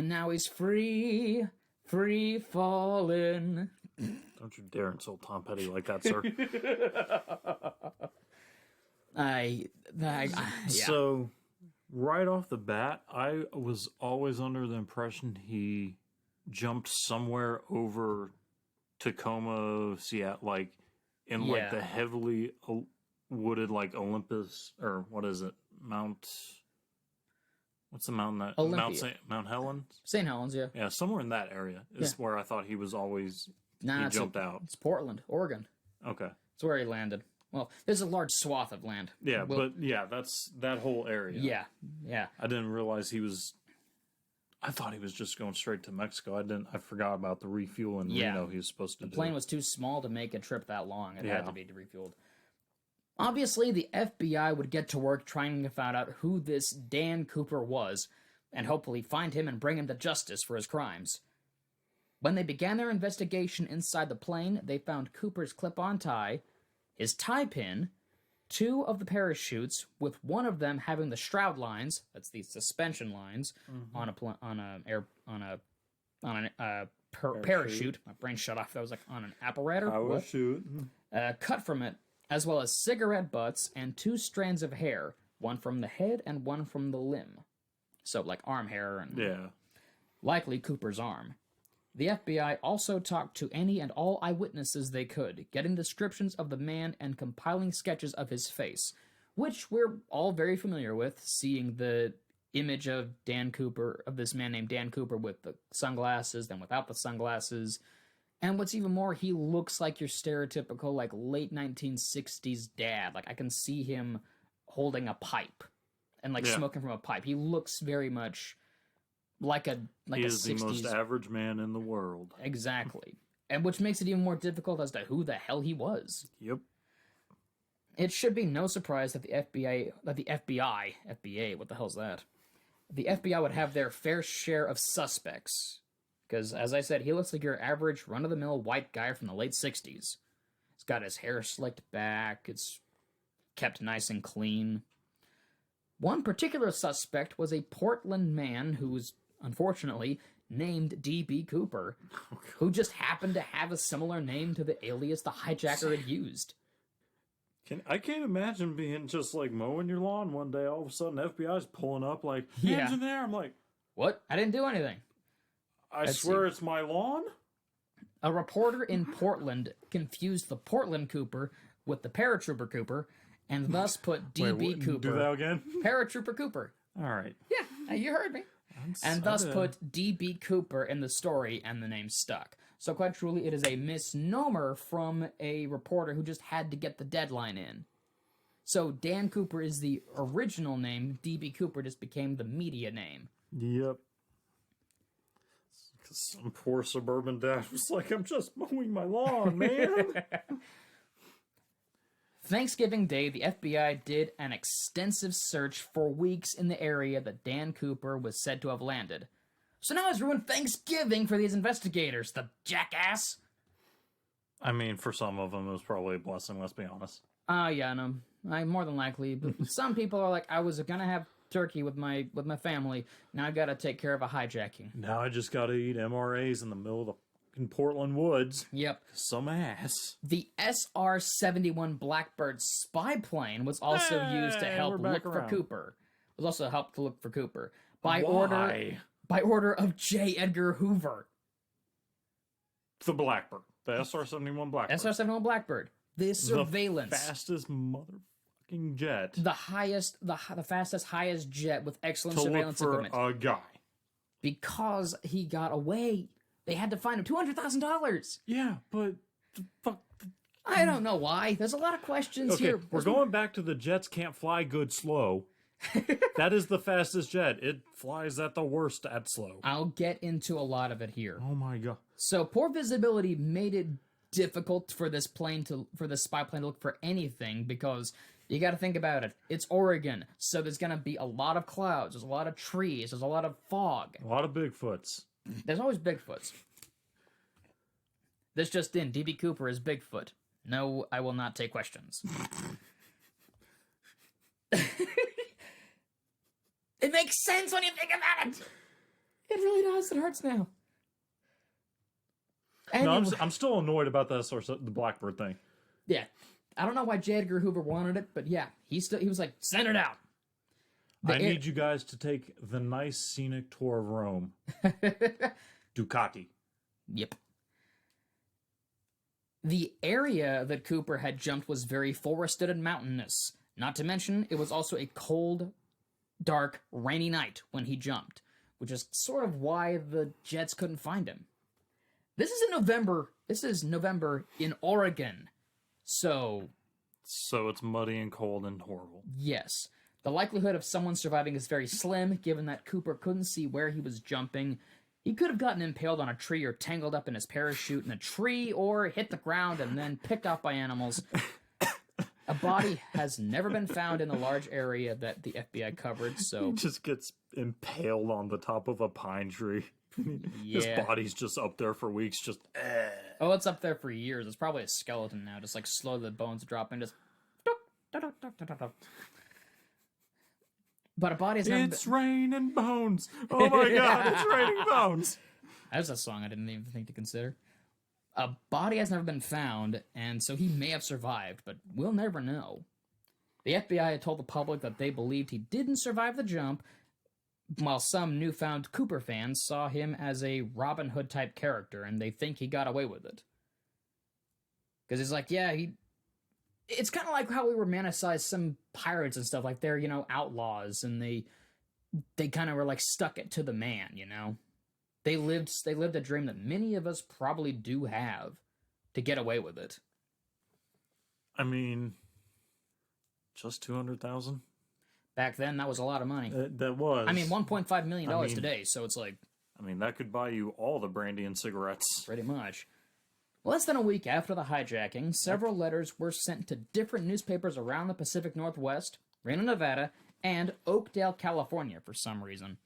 now he's free falling. Don't you dare insult Tom Petty like that, sir. Yeah. So, right off the bat, I was always under the impression he jumped somewhere over Tacoma, Seattle, in the heavily wooded Olympus, or what is it, what's the mountain that Olympia. Mount Helens? St. Helens, yeah. Yeah, somewhere in that area is where I thought he was always he jumped out. It's Portland, Oregon. Okay. It's where he landed. Well, there's a large swath of land. Yeah, that's that whole area. Yeah. I didn't realize I thought he was just going straight to Mexico. I forgot about the refuel in Reno he was supposed to do. The plane was too small to make a trip that long. It had to be refueled. Obviously, the FBI would get to work trying to find out who this Dan Cooper was, and hopefully find him and bring him to justice for his crimes. When they began their investigation inside the plane, they found Cooper's clip-on tie, his tie pin, 2 of the parachutes, with one of them having the shroud lines, that's the suspension lines, on a parachute. My brain shut off. That was on an apparatus. Cut from it, as well as cigarette butts and 2 strands of hair, one from the head and one from the limb. So, arm hair and likely Cooper's arm. The FBI also talked to any and all eyewitnesses they could, getting descriptions of the man and compiling sketches of his face, which we're all very familiar with, seeing the image of Dan Cooper, of this man named Dan Cooper with the sunglasses, then without the sunglasses, And what's even more, he looks like your stereotypical, like, late 1960s dad. Like, I can see him holding a pipe and, like, smoking from a pipe. He looks very much like a 60s... He is the most average man in the world. Exactly. And which makes it even more difficult as to who the hell he was. Yep. It should be no surprise that the FBI, what the hell's that? The FBI would have their fair share of suspects. Because, as I said, he looks like your average run-of-the-mill white guy from the late 60s. He's got his hair slicked back. It's kept nice and clean. One particular suspect was a Portland man who was, unfortunately, named D.B. Cooper, who just happened to have a similar name to the alias the hijacker had used. I can't imagine being just, like, mowing your lawn one day, all of a sudden FBI's pulling up, like, hands in there. I'm like... What? I didn't do anything. I swear it's my lawn? A reporter in Portland confused the Portland Cooper with the paratrooper Cooper, and thus put D.B. Cooper... Do that again? Paratrooper Cooper. All right. Yeah, you heard me. And thus put D.B. Cooper in the story, and the name stuck. So quite truly, it is a misnomer from a reporter who just had to get the deadline in. So Dan Cooper is the original name. D.B. Cooper just became the media name. Yep. Some poor suburban dad was like, I'm just mowing my lawn, man. Thanksgiving Day, the FBI did an extensive search for weeks in the area that Dan Cooper was said to have landed. So now it's ruined Thanksgiving for these investigators, the jackass. I mean, for some of them, it was probably a blessing, let's be honest. Yeah, no. More than likely. But some people are like, I was going to have turkey with my family. Now I got to take care of a hijacking. Now I just got to eat MRAs in the middle of the fucking Portland woods. Yep. Some ass. The SR-71 Blackbird spy plane was also used to help look for Cooper. It was also helped to look for Cooper by order of J. Edgar Hoover. The Blackbird. The SR-71 Blackbird. SR-71 Blackbird. The surveillance. The fastest motherfucking jet. The fastest, highest jet with excellent surveillance equipment. To look for a guy. Because he got away. They had to find him. $200,000. Yeah, but fuck. I don't know why. There's a lot of questions here. We're going back to the jets can't fly good slow. That is the fastest jet. It flies at the worst at slow. I'll get into a lot of it here. Oh my god. So poor visibility made it difficult for this spy plane to look for anything, because you got to think about it. It's Oregon, so there's going to be a lot of clouds. There's a lot of trees. There's a lot of fog. A lot of Bigfoots. There's always Bigfoots. This just in, D.B. Cooper is Bigfoot. No, I will not take questions. It makes sense when you think about it. It really does. It hurts now. Anyway. No, I'm still annoyed about the Blackbird thing. Yeah. I don't know why J. Edgar Hoover wanted it, but yeah, he was like, send it out. I need you guys to take the nice scenic tour of Rome. Ducati. Yep. The area that Cooper had jumped was very forested and mountainous. Not to mention, it was also a cold, dark, rainy night when he jumped, which is sort of why the jets couldn't find him. This is in November. This is November in Oregon. So it's muddy and cold and horrible. Yes. The likelihood of someone surviving is very slim, given that Cooper couldn't see where he was jumping. He could have gotten impaled on a tree or tangled up in his parachute in a tree, or hit the ground and then picked off by animals. A body has never been found in the large area that the FBI covered, so... He just gets impaled on the top of a pine tree. His body's just up there for weeks, just... Oh, it's up there for years. It's probably a skeleton now, just like slowly the bones dropping, just... But a body has never It's raining bones! Oh my god, it's raining bones! That's a song I didn't even think to consider. A body has never been found, and so he may have survived, but we'll never know. The FBI had told the public that they believed he didn't survive the jump, while some newfound Cooper fans saw him as a Robin Hood type character, and they think he got away with it. Because it's like, yeah, it's kind of like how we romanticize some pirates and stuff, like they're, outlaws, and they kind of were like stuck it to the man, They lived a dream that many of us probably do have to get away with it. I mean, just 200,000. Back then, that was a lot of money. That was. I mean, $1.5 million today, so it's like... I mean, that could buy you all the brandy and cigarettes. Pretty much. Less than a week after the hijacking, several letters were sent to different newspapers around the Pacific Northwest, Reno, Nevada, and Oakdale, California, for some reason.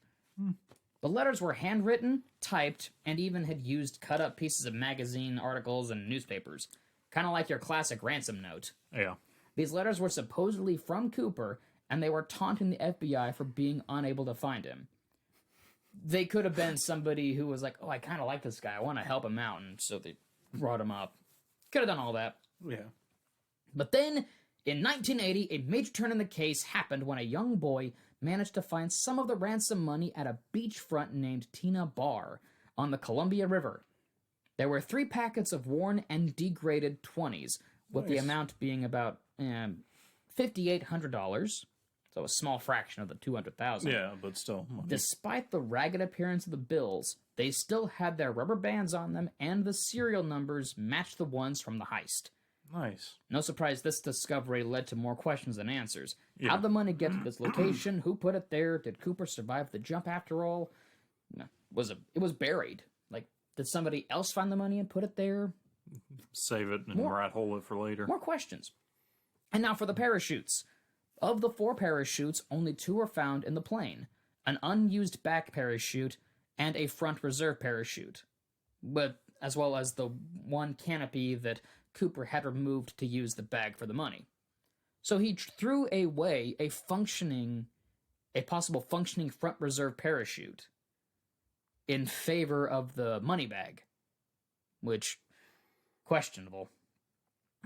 The letters were handwritten, typed, and even had used cut-up pieces of magazine articles and newspapers. Kind of like your classic ransom note. Yeah. These letters were supposedly from Cooper, and they were taunting the FBI for being unable to find him. They could have been somebody who was like, oh, I kind of like this guy. I want to help him out, and so they brought him up. Could have done all that. Yeah. But then, in 1980, a major turn in the case happened when a young boy managed to find some of the ransom money at a beachfront named Tina Bar on the Columbia River. There were 3 packets of worn and degraded 20s, with the amount being about $5,800, so a small fraction of the $200,000. Yeah, but still money. Despite the ragged appearance of the bills, they still had their rubber bands on them, and the serial numbers matched the ones from the heist. Nice. No surprise this discovery led to more questions than answers. Yeah. How'd the money get to this location? Who put it there? Did Cooper survive the jump after all? No, it was buried. Like, did somebody else find the money and put it there? Save it and rat hole it for later. More questions. And now for the parachutes. Of the 4 parachutes, only 2 were found in the plane. An unused back parachute and a front reserve parachute. But as well as the one canopy that Cooper had removed to use the bag for the money. So he threw away a possible functioning front reserve parachute in favor of the money bag, which, questionable.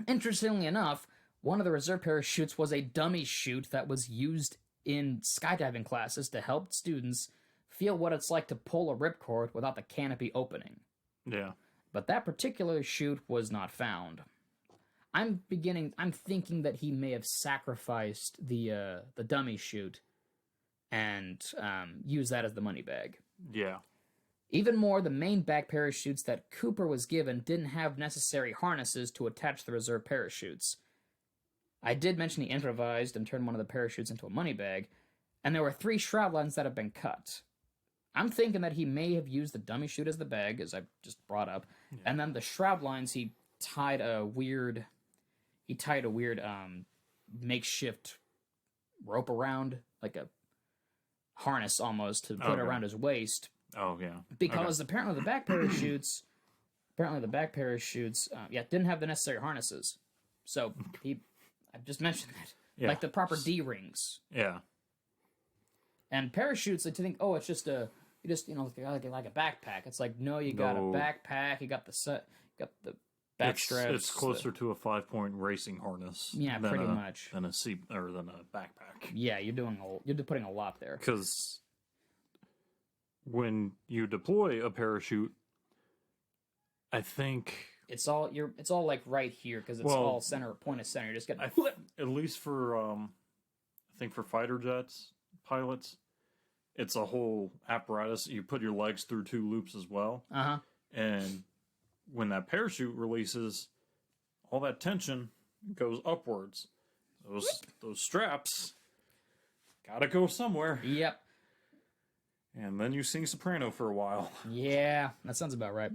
Interestingly enough, one of the reserve parachutes was a dummy chute that was used in skydiving classes to help students feel what it's like to pull a ripcord without the canopy opening. Yeah. But that particular chute was not found. I'm thinking that he may have sacrificed the dummy chute and used that as the money bag. Yeah. Even more, the main back parachutes that Cooper was given didn't have necessary harnesses to attach the reserve parachutes. I did mention he improvised and turned one of the parachutes into a money bag, and there were 3 shroud lines that have been cut. I'm thinking that he may have used the dummy chute as the bag, as I just brought up, and then the shroud lines he tied a weird makeshift rope around, like a harness almost, to put around his waist. Oh yeah. Because apparently the back parachutes didn't have the necessary harnesses. So I've just mentioned that. Yeah. Like the proper D rings. Yeah. And parachutes, I think, it's just like a backpack. It's like, no, you got a backpack, you got the back straps. It's closer to a 5-point racing harness. Yeah, pretty much. Than a backpack. Yeah, you're putting a lot there. Because when you deploy a parachute, I think it's all like right here because it's all point of center. You're just getting at least for I think for fighter jets pilots, it's a whole apparatus. You put your legs through 2 loops as well. And when that parachute releases, all that tension goes upwards. Those straps gotta go somewhere. Yep. And then you sing soprano for a while. Yeah, that sounds about right.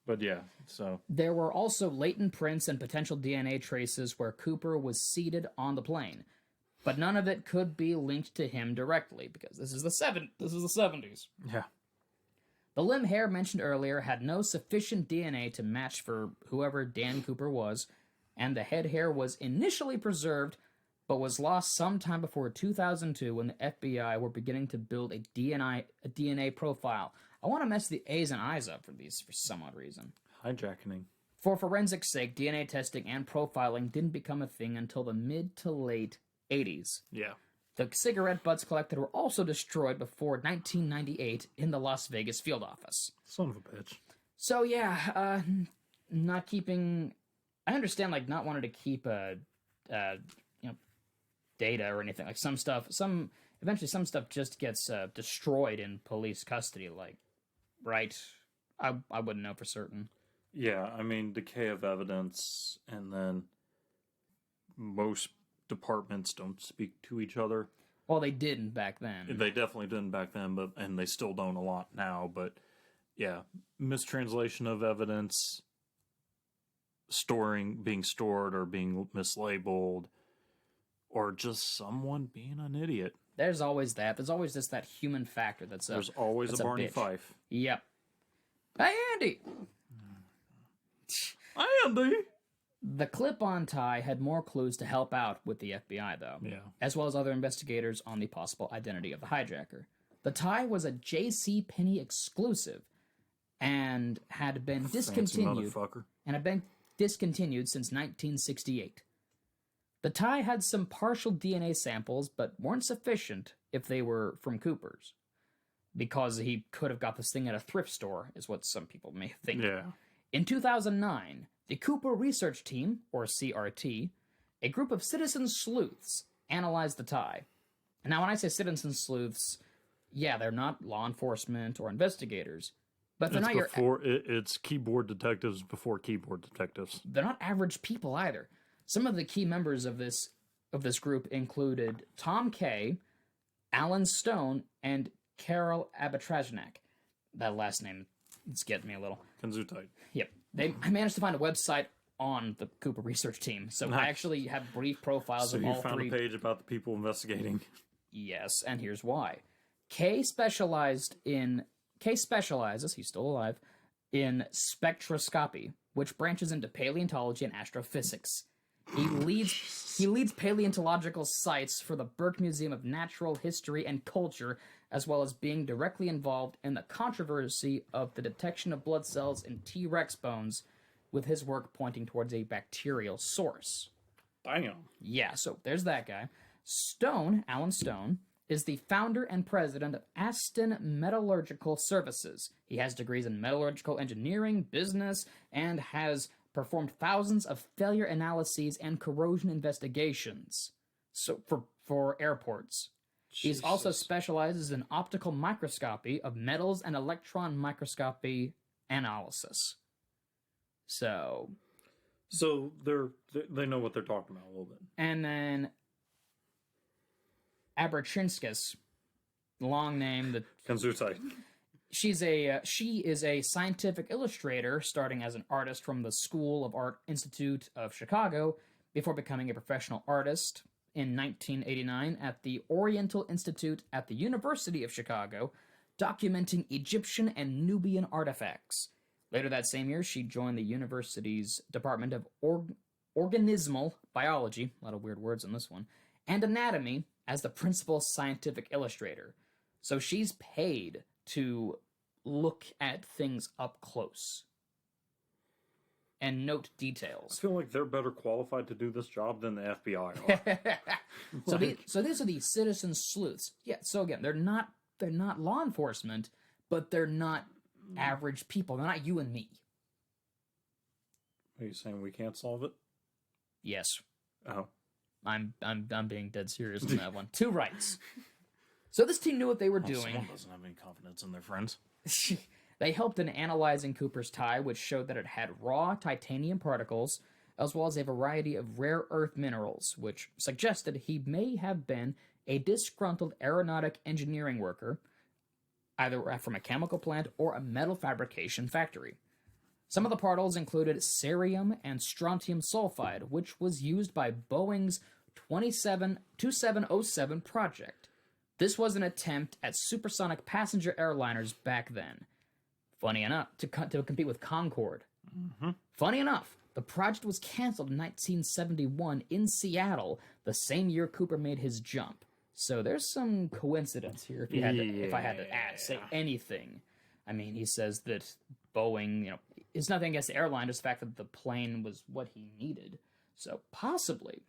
But yeah, so... There were also latent prints and potential DNA traces where Cooper was seated on the plane. But none of it could be linked to him directly, because this is the 70s. Yeah. The limb hair mentioned earlier had no sufficient DNA to match for whoever Dan Cooper was, and the head hair was initially preserved, but was lost sometime before 2002 when the FBI were beginning to build a DNA profile. I want to mess the A's and I's up for these for some odd reason. Hijackening. For forensic sake, DNA testing and profiling didn't become a thing until the mid to late 80s. Yeah. The cigarette butts collected were also destroyed before 1998 in the Las Vegas field office. Son of a bitch. So yeah, not keeping... I understand, like, not wanting to keep data or anything. Like, eventually some stuff just gets destroyed in police custody, like right? I wouldn't know for certain. Yeah, I mean, decay of evidence, and then most departments don't speak to each other. Well, they didn't back then. They definitely didn't back then, and they still don't a lot now. But yeah, mistranslation of evidence, being stored or being mislabeled, or just someone being an idiot. There's always that. There's always just that human factor There's always a Barney bitch. Fife. Yep. Hey, Andy! Andy! The clip-on tie had more clues to help out with the FBI, though, as well as other investigators on the possible identity of the hijacker. The tie was a J.C. Penney exclusive and had been discontinued since 1968. The tie had some partial DNA samples, but weren't sufficient if they were from Cooper's, because he could have got this thing at a thrift store, is what some people may think. Yeah. In 2009, the Cooper Research Team, or CRT, a group of citizen sleuths, analyzed the tie. And now when I say citizen sleuths, yeah, they're not law enforcement or investigators, but they're it's keyboard detectives before keyboard detectives. They're not average people either. Some of the key members of this group included Tom Kay, Alan Stone, and Carol Abatrajnak. That last name, it's getting me a little. Kanzutai. Yep. I managed to find a website on the Cooper Research Team, so I actually have brief profiles of all three. So you found a page about the people investigating. Yes, and here's why. Kay specializes, he's still alive, in spectroscopy, which branches into paleontology and astrophysics. He leads paleontological sites for the Burke Museum of Natural History and Culture, as well as being directly involved in the controversy of the detection of blood cells in T-Rex bones, with his work pointing towards a bacterial source. Damn. Yeah, so there's that guy. Alan Stone, is the founder and president of Aston Metallurgical Services. He has degrees in metallurgical engineering, business, and has performed thousands of failure analyses and corrosion investigations for airports. He also specializes in optical microscopy of metals and electron microscopy analysis. So they know what they're talking about a little bit. And then Abrachinskas, long name that Kanzutai. she is a scientific illustrator, starting as an artist from the School of Art Institute of Chicago before becoming a professional artist in 1989 at the Oriental Institute at the University of Chicago, documenting Egyptian and Nubian artifacts. Later that same year, she joined the university's Department of Organismal Biology, a lot of weird words in this one, and Anatomy as the principal scientific illustrator. So she's paid to look at things up close and note details. I feel like they're better qualified to do this job than the FBI are. So these are the citizen sleuths. Yeah, so again, they're not law enforcement, but they're not average people. They're not you and me. Are you saying we can't solve it? Yes. Oh. I'm being dead serious on that one. 2 rights. So this team knew what they were doing. Someone doesn't have any confidence in their friends. They helped in analyzing Cooper's tie, which showed that it had raw titanium particles, as well as a variety of rare earth minerals, which suggested he may have been a disgruntled aeronautic engineering worker, either from a chemical plant or a metal fabrication factory. Some of the particles included cerium and strontium sulfide, which was used by Boeing's 2707 project. This was an attempt at supersonic passenger airliners back then. Funny enough, to compete with Concorde. Mm-hmm. Funny enough, the project was canceled in 1971 in Seattle, the same year Cooper made his jump. So there's some coincidence here. If I had to say anything, I mean, he says that Boeing, it's nothing against the airline, just the fact that the plane was what he needed. So possibly.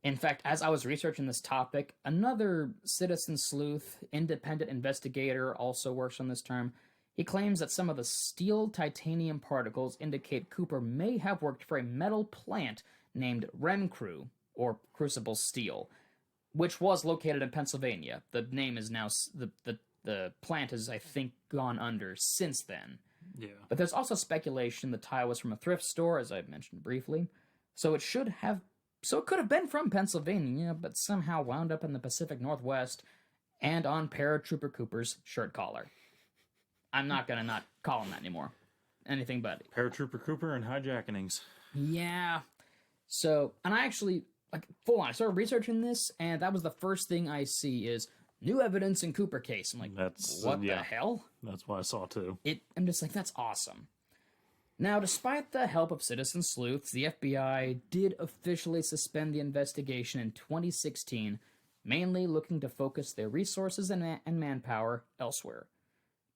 In fact, as I was researching this topic, another citizen sleuth, independent investigator, also works on this term. He claims that some of the steel titanium particles indicate Cooper may have worked for a metal plant named Remcrew, or Crucible Steel, which was located in Pennsylvania. The name is now, the the plant has, I think, gone under since then. Yeah. But there's also speculation the tie was from a thrift store, as I mentioned briefly. So it could have been from Pennsylvania, but somehow wound up in the Pacific Northwest and on Paratrooper Cooper's shirt collar. I'm not gonna not call him that anymore. Anything but. Paratrooper Cooper and hijackings. Yeah. So, and I actually, like, full on, I started researching this, and that was the first thing I see is new evidence in Cooper case. I'm like, what the hell? That's what I saw too. I'm just like, that's awesome. Now, despite the help of citizen sleuths, the FBI did officially suspend the investigation in 2016, mainly looking to focus their resources and manpower elsewhere.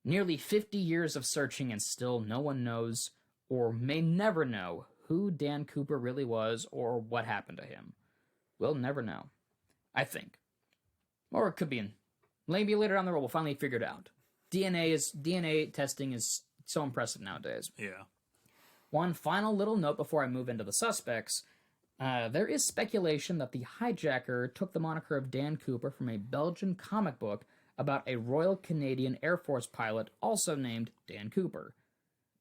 Nearly 50 years of searching and still no one knows, or may never know, who Dan Cooper really was or what happened to him. We'll never know. I think. Or it could be maybe later down the road we'll finally figure it out. DNA testing is so impressive nowadays. Yeah. One final little note before I move into the suspects. There is speculation that the hijacker took the moniker of Dan Cooper from a Belgian comic book about a Royal Canadian Air Force pilot also named Dan Cooper.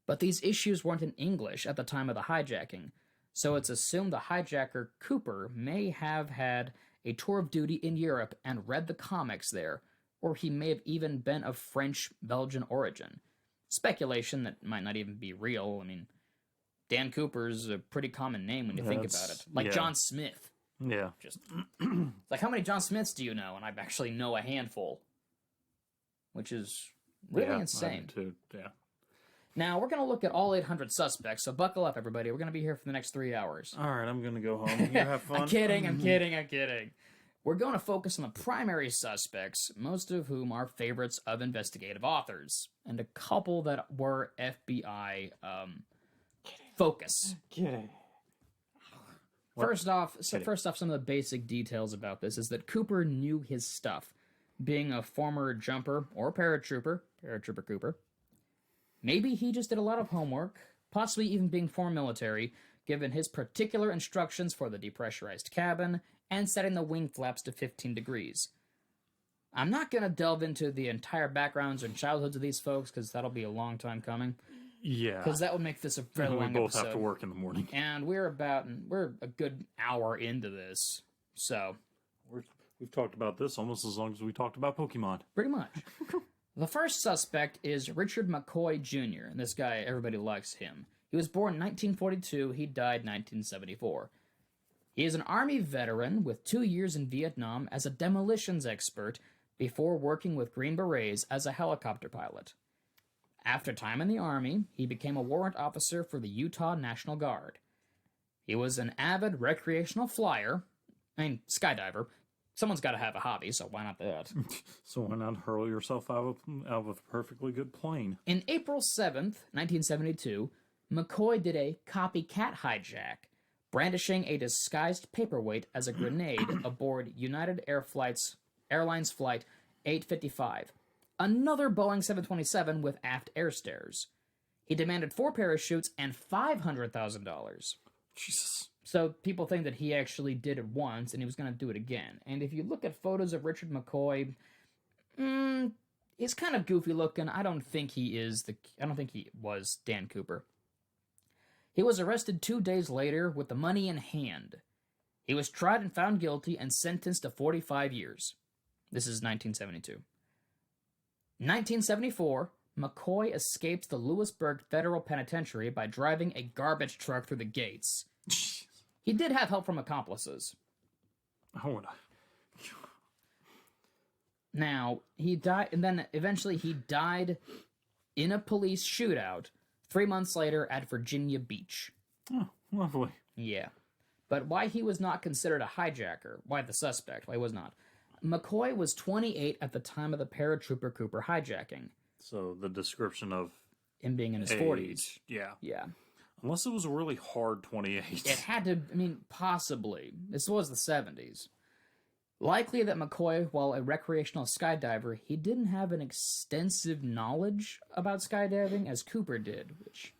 But these issues weren't in English at the time of the hijacking, so it's assumed the hijacker Cooper may have had a tour of duty in Europe and read the comics there, or he may have even been of French-Belgian origin. Speculation that might not even be real. I mean, Dan Cooper's a pretty common name when you think about it. Like John Smith. Yeah. Just like, how many John Smiths do you know? And I actually know a handful. Which is really insane. I do too. Yeah. Now, we're going to look at all 800 suspects, so buckle up, everybody. We're going to be here for the next 3 hours. All right, I'm going to go home. You have fun. I'm kidding. We're going to focus on the primary suspects, most of whom are favorites of investigative authors, and a couple that were FBI focus. Kidding. First off, some of the basic details about this is that Cooper knew his stuff. Being a former jumper or paratrooper Cooper. Maybe he just did a lot of homework, possibly even being former military, given his particular instructions for the depressurized cabin and setting the wing flaps to 15 degrees. I'm not going to delve into the entire backgrounds and childhoods of these folks, because that'll be a long time coming. Yeah. Because that would make this a very long episode. We both have to work in the morning. And we're a good hour into this, so... We've talked about this almost as long as we talked about Pokemon. Pretty much. The first suspect is Richard McCoy Jr., and this guy, everybody likes him. He was born in 1942, he died in 1974. He is an Army veteran with 2 years in Vietnam as a demolitions expert before working with Green Berets as a helicopter pilot. After time in the Army, he became a warrant officer for the Utah National Guard. He was an avid recreational skydiver. Someone's got to have a hobby, so why not that? So why not hurl yourself out of a perfectly good plane? In April 7th, 1972, McCoy did a copycat hijack, brandishing a disguised paperweight as a grenade aboard United Airlines Flight 855, another Boeing 727 with aft air stairs. He demanded 4 parachutes and $500,000. Jesus. So people think that he actually did it once and he was going to do it again. And if you look at photos of Richard McCoy, he's kind of goofy looking. I don't think he was Dan Cooper. He was arrested 2 days later with the money in hand. He was tried and found guilty and sentenced to 45 years. This is 1972. 1974, McCoy escapes the Lewisburg Federal Penitentiary by driving a garbage truck through the gates. He did have help from accomplices. Now, he died, and then eventually he died in a police shootout 3 months later at Virginia Beach. Oh, lovely. Yeah. But why he was not considered a hijacker, why the suspect, why he was not. McCoy was 28 at the time of the paratrooper Cooper hijacking. So the description of him being in his age, 40s. Yeah. Yeah. Unless it was a really hard 28. It had to, possibly. This was the 70s. Likely that McCoy, while a recreational skydiver, he didn't have an extensive knowledge about skydiving as Cooper did, which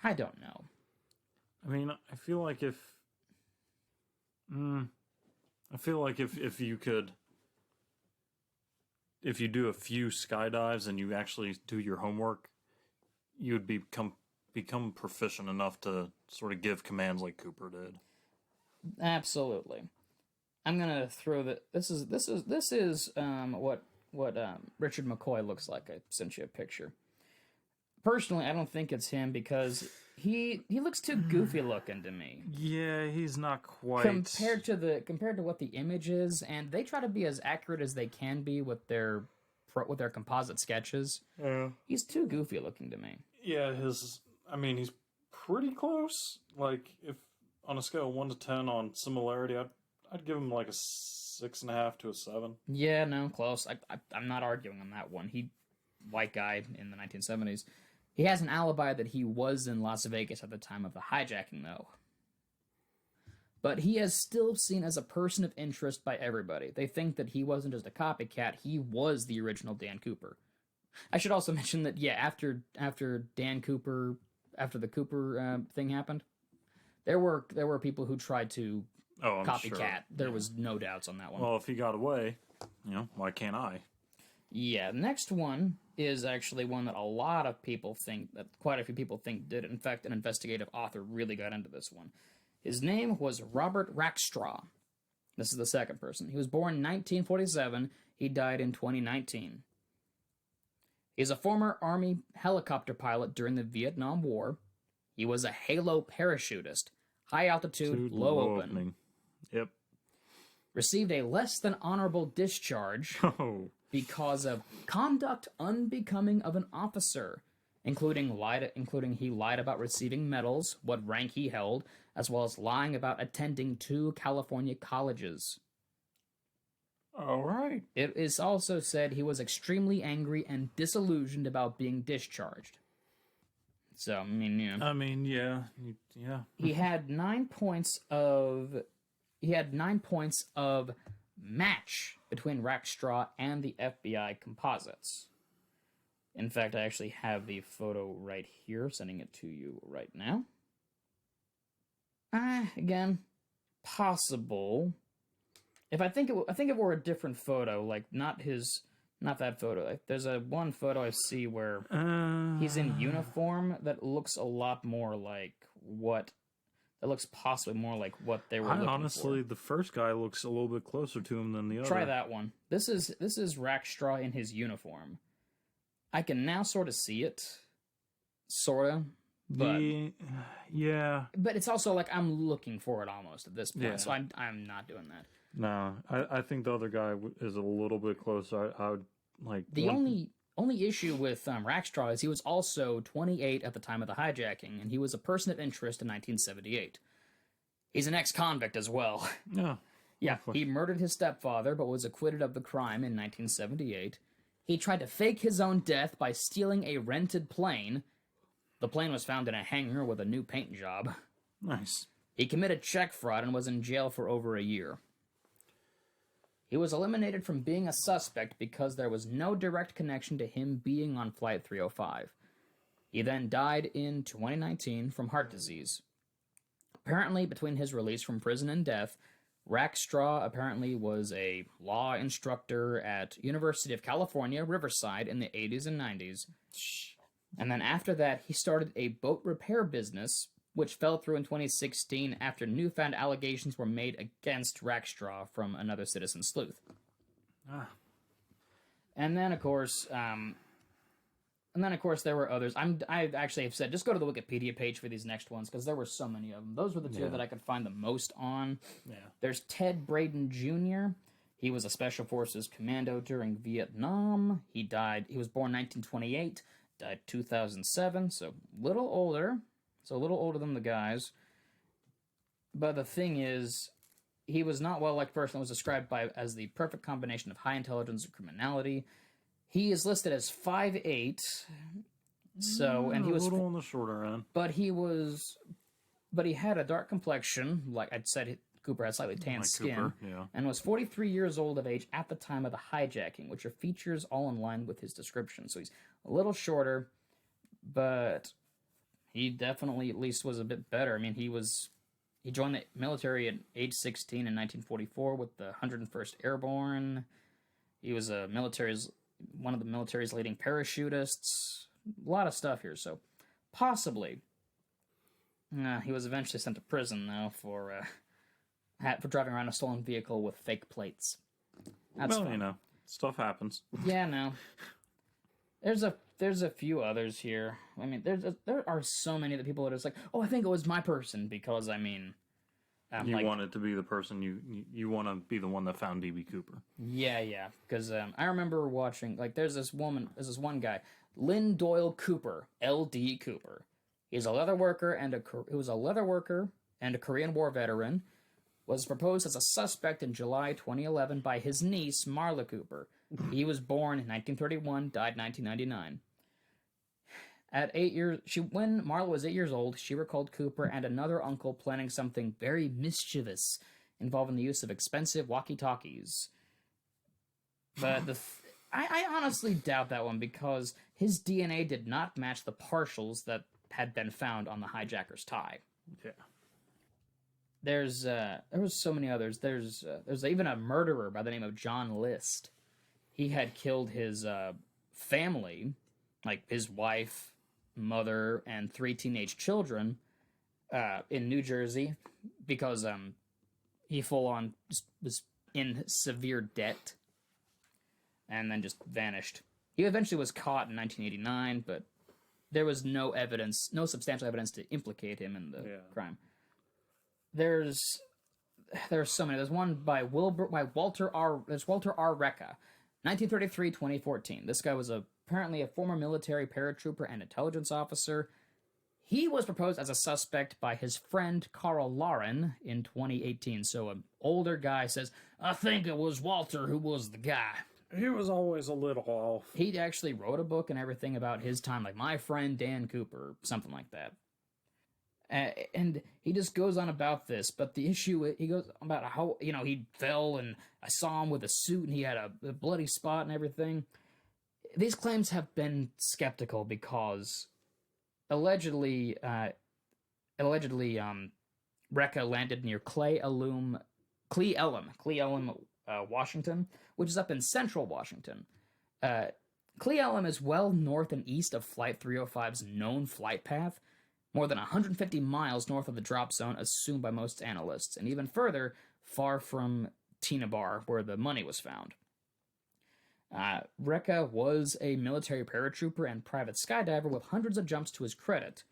I don't know. I feel like if you could, if you do a few skydives and you actually do your homework, you would become proficient enough to sort of give commands like Cooper did. Absolutely. I'm gonna throw that. This is what Richard McCoy looks like. I sent you a picture. Personally, I don't think it's him because he looks too goofy looking to me. Yeah, he's not quite compared to what the image is, and they try to be as accurate as they can be with their composite sketches. Yeah. He's too goofy looking to me. Yeah, he's pretty close. Like, if on a scale of 1 to 10 on similarity, I'd give him like a 6.5 to a 7. Yeah, no, close. I'm not arguing on that one. White guy in the 1970s. He has an alibi that he was in Las Vegas at the time of the hijacking, though. But he is still seen as a person of interest by everybody. They think that he wasn't just a copycat, he was the original Dan Cooper. I should also mention that, yeah, after the Cooper thing happened, there were people who tried to copycat. Sure. There was no doubts on that one. Well, if he got away, why can't I? Yeah, the next one is actually one that quite a few people think did it. In fact, an investigative author really got into this one. His name was Robert Rackstraw. This is the second person. He was born in 1947. He died in 2019. He's a former Army helicopter pilot during the Vietnam War. He was a Halo parachutist. High altitude, low opening. Yep. Received a less than honorable discharge because of conduct unbecoming of an officer, including he lied about receiving medals, what rank he held, as well as lying about attending 2 California colleges. All right. It is also said he was extremely angry and disillusioned about being discharged. So, I mean, yeah. He had 9 points of match between Rackstraw and the FBI composites. In fact, I actually have the photo right here, sending it to you right now. Again, possible. If I think it were a different photo, like not that photo. Like, there's one photo I see where he's in uniform that looks a lot more like what. That looks possibly more like what they were looking honestly, for. the first guy looks a little bit closer to him than the other. Try that one. This is Rackstraw in his uniform. I can now sort of see it, sorta, but yeah. But it's also like I'm looking for it almost at this point, yeah. so I'm not doing that. No, I think the other guy is a little bit closer. I would like the only issue with Rackstraw is he was also 28 at the time of the hijacking, and he was a person of interest in 1978. He's an ex-convict as well. Yeah. Yeah, he murdered his stepfather, but was acquitted of the crime in 1978. He tried to fake his own death by stealing a rented plane. The plane was found in a hangar with a new paint job. Nice. He committed check fraud and was in jail for over a year. He was eliminated from being a suspect because there was no direct connection to him being on Flight 305. He then died in 2019 from heart disease. Apparently, between his release from prison and death, Rackstraw apparently was a law instructor at University of California, Riverside in the 80s and 90s. And then after that, he started a boat repair business, which fell through in 2016 after newfound allegations were made against Rackstraw from another citizen sleuth. And then, of course, there were others. I actually have said, just go to the Wikipedia page for these next ones, because there were so many of them. Those were the two that I could find the most on. Yeah. There's Ted Braden Jr. He was a Special Forces commando during Vietnam. He was born 1928, died 2007, so a little older. So a little older than the guys. But the thing is, he was not well-liked person. Was described as the perfect combination of high intelligence and criminality. He is listed as 5'8", and he was a little on the shorter end. But he had a dark complexion, like I'd said. Cooper had slightly tan skin, Cooper, yeah. And was 43 years old of age at the time of the hijacking, which are features all in line with his description. So he's a little shorter, but he definitely at least was a bit better. I mean, he joined the military at age 16 in 1944 with the 101st Airborne. He was one of the military's leading parachutists. A lot of stuff here, so possibly. He was eventually sent to prison, though, for driving around a stolen vehicle with fake plates. That's well, fun. you know, stuff happens. Yeah, no. There's a few others here. I mean, there are so many that people are just like, oh, I think it was my person, because, I mean... you want it to be the person, you want to be the one that found D.B. Cooper. Yeah, because I remember watching, like, there's this one guy, Lynn Doyle Cooper, L.D. Cooper. He was a leather worker and a Korean War veteran, was proposed as a suspect in July 2011 by his niece, Marla Cooper. He was born in 1931, died 1999. At 8 years, when Marla was 8 years old, she recalled Cooper and another uncle planning something very mischievous involving the use of expensive walkie-talkies. But I honestly doubt that one, because his DNA did not match the partials that had been found on the hijacker's tie. Yeah. There was so many others. There's even a murderer by the name of John List. He had killed his family, like his wife, mother, and 3 teenage children in New Jersey, because he full on was in severe debt and then just vanished. He eventually was caught in 1989, but there was no substantial evidence to implicate him in the crime. There's so many. There's one by Walter R. Recca, 1933-2014. This guy was apparently a former military paratrooper and intelligence officer. He was proposed as a suspect by his friend Carl Lauren in 2018. So an older guy says, I think it was Walter who was the guy. He was always a little off. He actually wrote a book and everything about his time, like My Friend Dan Cooper, something like that. And he just goes on about this, but the issue, he goes about how, he fell and I saw him with a suit and he had a bloody spot and everything. These claims have been skeptical because allegedly, Recca landed near Cle Elum, Washington, which is up in central Washington. Cle Elum is well north and east of Flight 305's known flight path, more than 150 miles north of the drop zone assumed by most analysts, and even further, far from Tina Bar, where the money was found. Recca was a military paratrooper and private skydiver with hundreds of jumps to his credit,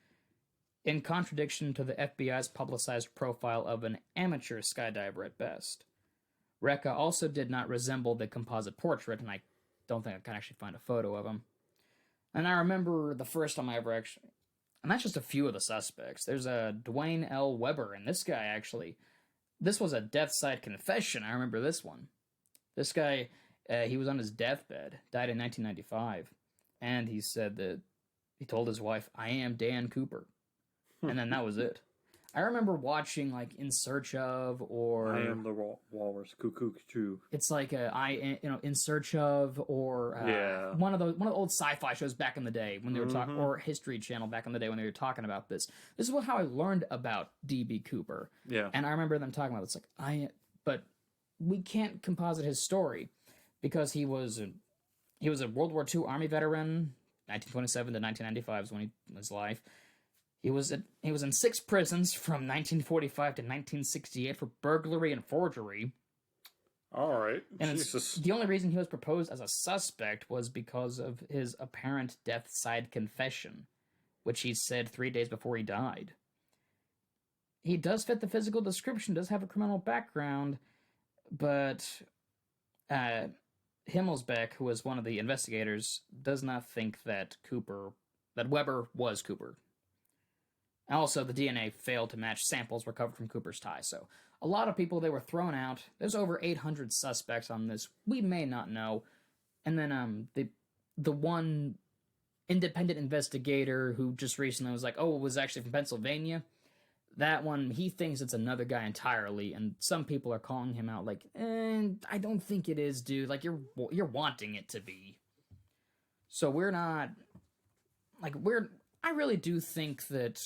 in contradiction to the FBI's publicized profile of an amateur skydiver at best. Recca also did not resemble the composite portrait, and I don't think I can actually find a photo of him. And I remember the first time I ever actually... And that's just a few of the suspects. There's a Dwayne L. Weber, and this guy actually... This was a death-side confession. I remember this one. This guy, he was on his deathbed, died in 1995, and he said that he told his wife, I am Dan Cooper. And then that was it. I remember watching, like, In Search Of, or... I am the walrus, cuckoo, choo. It's like In Search Of, or one of the old sci-fi shows back in the day when they were talking, or History Channel back in the day when they were talking about this. This is how I learned about D.B. Cooper. Yeah. And I remember them talking about it. It's like, but we can't composite his story because he was a World War II Army veteran, 1927 to 1995 is when his life. He was in 6 prisons from 1945 to 1968 for burglary and forgery. All right. And the only reason he was proposed as a suspect was because of his apparent death-side confession, which he said 3 days before he died. He does fit the physical description, does have a criminal background, but Himmelsbeck, who was one of the investigators, does not think that Weber was Cooper. Also, the DNA failed to match samples recovered from Cooper's tie, so a lot of people, they were thrown out. There's over 800 suspects on this. We may not know. And then the one independent investigator who just recently was like, oh, it was actually from Pennsylvania. That one, he thinks it's another guy entirely, and some people are calling him out like, I don't think it is, dude. Like, you're wanting it to be. So I really do think that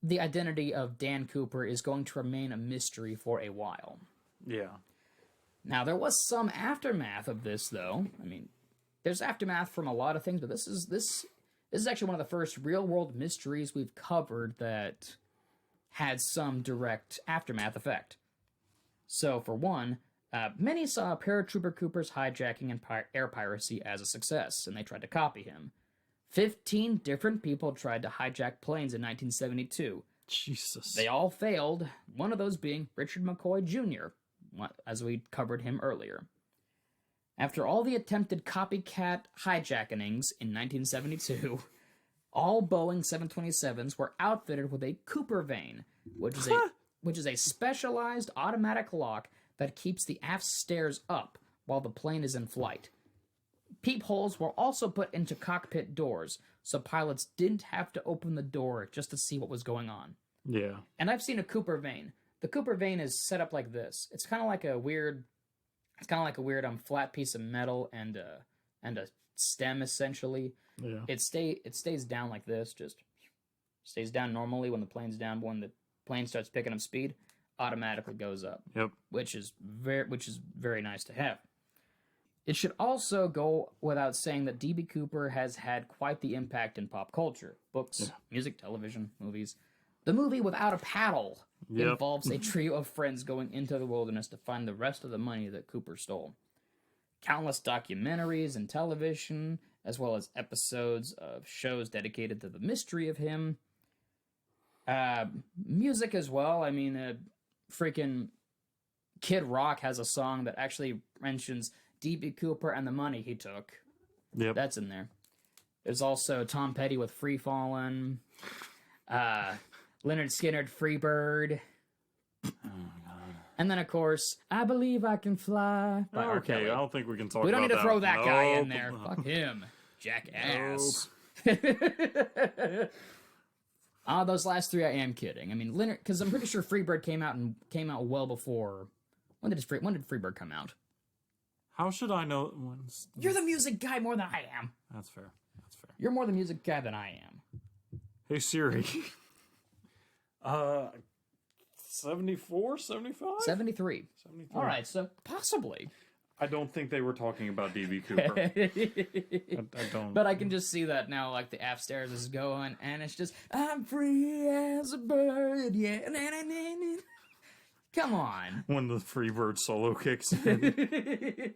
the identity of Dan Cooper is going to remain a mystery for a while. Yeah. Now, there was some aftermath of this, though. I mean, there's aftermath from a lot of things, but this is actually one of the first real-world mysteries we've covered that had some direct aftermath effect. So, for one, many saw Paratrooper Cooper's hijacking and air piracy as a success, and they tried to copy him. 15 different people tried to hijack planes in 1972. Jesus. They all failed, one of those being Richard McCoy Jr., as we covered him earlier. After all the attempted copycat hijackenings in 1972, all Boeing 727s were outfitted with a Cooper vane, which is a specialized automatic lock that keeps the aft stairs up while the plane is in flight. Peepholes were also put into cockpit doors, so pilots didn't have to open the door just to see what was going on. Yeah. And I've seen a Cooper vane. The Cooper vane is set up like this. It's kind of like a weird flat piece of metal and a stem, essentially. Yeah. It stays down like this, just stays down normally when the plane's down. But when the plane starts picking up speed, automatically goes up. Yep. Which is very nice to have. It should also go without saying that D.B. Cooper has had quite the impact in pop culture. Books, music, television, movies. The movie Without a Paddle involves a trio of friends going into the wilderness to find the rest of the money that Cooper stole. Countless documentaries and television, as well as episodes of shows dedicated to the mystery of him. Music as well. I mean, freaking Kid Rock has a song that actually mentions D.B. Cooper and the money he took. Yep. That's in there. There's also Tom Petty with Free Fallin'. Leonard Skinner, Freebird. Oh, God. And then, of course, I Believe I Can Fly by R. Kelly. I don't think we can talk about that. We don't need to throw that guy in there. Fuck him. Jackass. Those last three, I am kidding. I mean, Leonard, because I'm pretty sure Freebird came out well before. When did Freebird come out? How should I know? You're the music guy more than I am. That's fair. You're more the music guy than I am. Hey, Siri. 74, 75? 73. All right, so possibly. I don't think they were talking about D.B. Cooper. I don't. But I can just see that now, like the aft stairs is going, and it's just, I'm free as a bird, yeah. Come on. When the Freebird solo kicks in.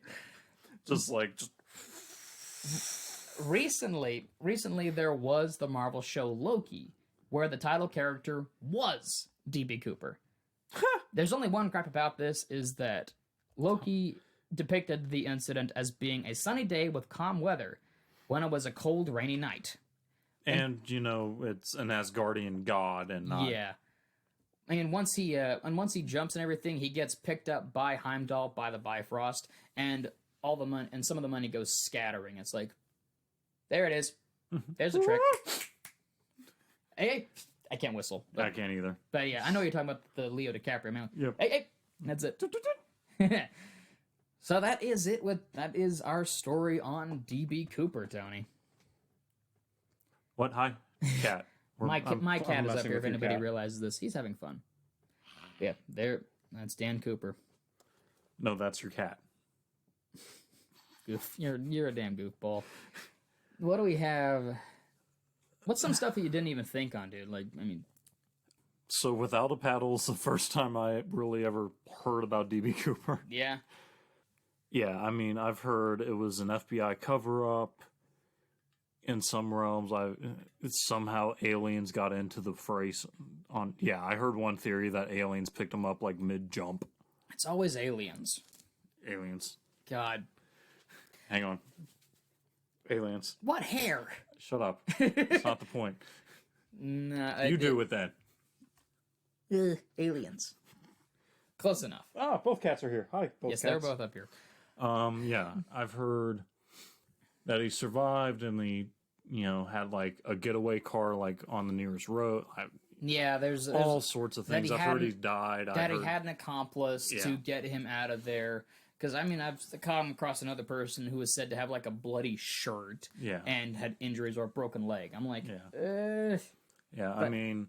Recently there was the Marvel show Loki, where the title character was D.B. Cooper. There's only one crap about this, is that Loki depicted the incident as being a sunny day with calm weather when it was a cold, rainy night. And it's an Asgardian god and not... Yeah. And once he jumps and everything, he gets picked up by Heimdall, by the Bifrost, and all the money and some of the money goes scattering. It's like, there it is. There's a trick. Hey, I can't whistle. But, I can't either. But yeah, I know you're talking about the Leo DiCaprio man. Yep. Hey, that's it. So that is it. That is our story on D.B. Cooper, Tony. What? Hi, cat. My cat is up here. If anybody realizes this, he's having fun. Yeah, that's Dan Cooper. No, that's your cat. Goof. You're a damn goofball. What do we have? What's some stuff that you didn't even think on, dude? Like, I mean... So Without a Paddle is the first time I really ever heard about D.B. Cooper. Yeah. Yeah, I mean, I've heard it was an FBI cover-up. In some realms, somehow aliens got into the fray. I heard one theory that aliens picked them up like mid-jump. It's always aliens. Aliens. God. Hang on. Aliens. What hair? Shut up. That's not the point. Nah, you do it then. Aliens. Close enough. Ah, both cats are here. Hi, both cats. Yes, they're both up here. Yeah, I've heard that he survived and he, had like a getaway car like on the nearest road. There's all sorts of things. I've heard he died. He had an accomplice to get him out of there. Because, I mean, I've come across another person who was said to have, like, a bloody shirt and had injuries or a broken leg. I'm like, I mean,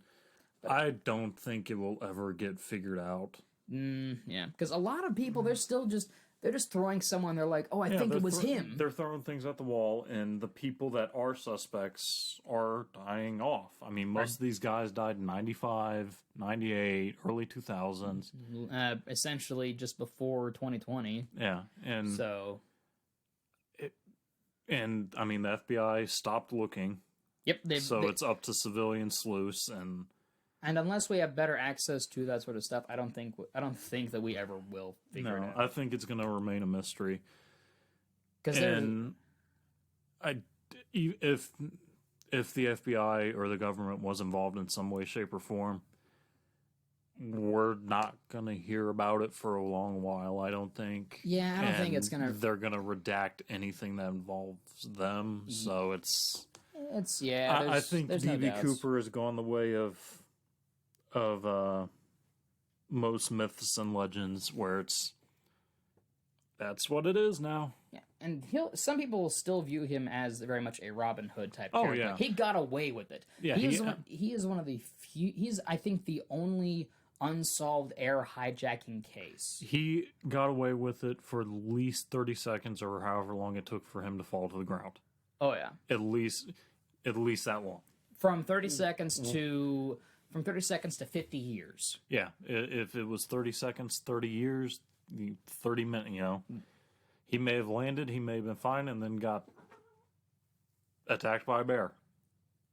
I don't think it will ever get figured out. Because a lot of people, they're still just They're just throwing someone. They're like, oh, I think it was him. They're throwing things at the wall, and the people that are suspects are dying off. I mean, most of these guys died in 95, 98, early 2000s. Essentially just before 2020. Yeah, and so... And, I mean, the FBI stopped looking. Yep. It's up to civilian sleuths, and unless we have better access to that sort of stuff, I don't think that we ever will figure it out. I think it's going to remain a mystery. If the FBI or the government was involved in some way, shape, or form, we're not going to hear about it for a long while, I don't think. Yeah, I don't think it's going to... They're going to redact anything that involves them, so it's... I think D.B. Cooper has gone the way of most myths and legends, where that's what it is now. Yeah, and some people will still view him as very much a Robin Hood type character. Yeah. He got away with it. Yeah, he is one of the few... He's, I think, the only unsolved air hijacking case. He got away with it for at least 30 seconds or however long it took for him to fall to the ground. Oh, yeah. At least that long. From 30 seconds to 50 years. Yeah, if it was 30 seconds, 30 years, 30 minutes, he may have landed, he may have been fine, and then got attacked by a bear.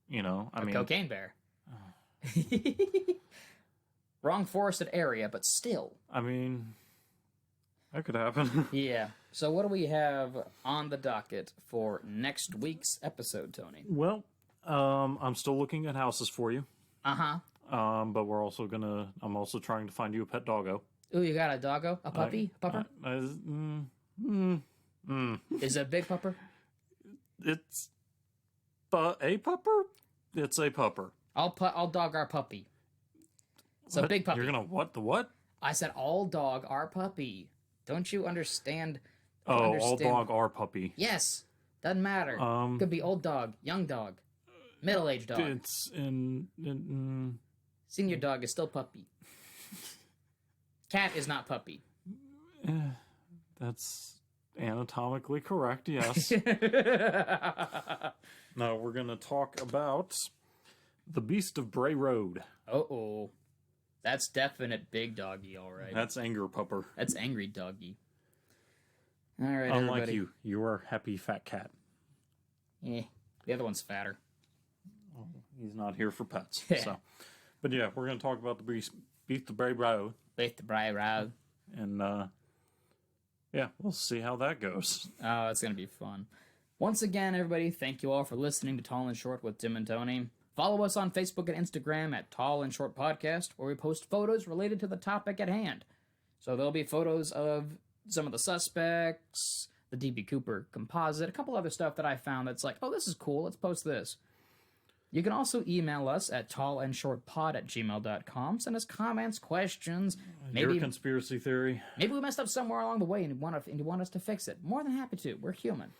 Cocaine bear. Wrong forested area, but still. I mean, that could happen. Yeah. So what do we have on the docket for next week's episode, Tony? Well, I'm still looking at houses for you. Uh-huh. But I'm also trying to find you a pet doggo. Ooh, you got a doggo? A puppy? A pupper? Is it a big pupper? It's a pupper? It's a pupper. I'll dog our puppy. It's a big puppy. You're gonna what? The what? I said I'll dog our puppy. Don't you understand? I'll dog our puppy. Yes. Doesn't matter. Could be old dog, young dog, middle-aged dog. It's Senior dog is still puppy. Cat is not puppy. That's anatomically correct, yes. Now we're going to talk about the Beast of Bray Road. Uh-oh. That's definite big doggy, all right. That's anger pupper. That's angry doggy. All right, Unlike everybody. you are happy fat cat. The other one's fatter. Well, he's not here for pets. So, but yeah, we're going to talk about the Beast of Bray Road. Beast of Bray Road. And yeah, we'll see how that goes. Oh, it's going to be fun. Once again, everybody, thank you all for listening to Tall and Short with Tim and Tony. Follow us on Facebook and Instagram at Tall and Short Podcast, where we post photos related to the topic at hand. So there'll be photos of some of the suspects, the D.B. Cooper composite, a couple other stuff that I found that's like, oh, this is cool, let's post this. You can also email us at tallandshortpod@gmail.com. Send us comments, questions. Maybe your conspiracy theory. Maybe we messed up somewhere along the way and you want us to fix it. More than happy to. We're human.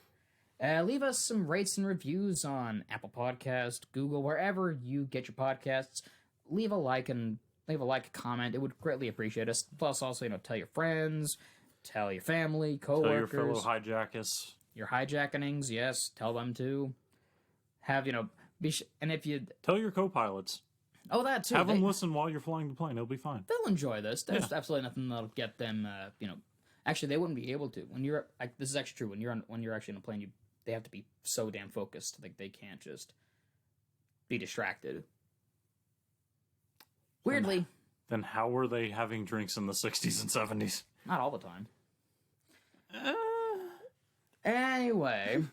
Leave us some rates and reviews on Apple Podcast, Google, wherever you get your podcasts. Leave a comment. It would greatly appreciate us. Plus, also, tell your friends, tell your family, coworkers. Tell your fellow hijackers. Your hijackenings, yes. Tell them to. And if you... Tell your co-pilots. Oh, that too. Have them listen while you're flying the plane. It'll be fine. They'll enjoy this. There's absolutely nothing that'll get them, Actually, they wouldn't be able to. This is actually true. When you're actually in a plane, they have to be so damn focused. Like, they can't just be distracted. Weirdly. Then how were they having drinks in the 60s and 70s? Not all the time. Anyway,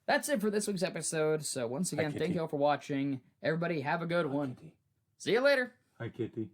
that's it for this week's episode. So once again, thank you all for watching. Everybody have a good one. See you later. Hi, Kitty.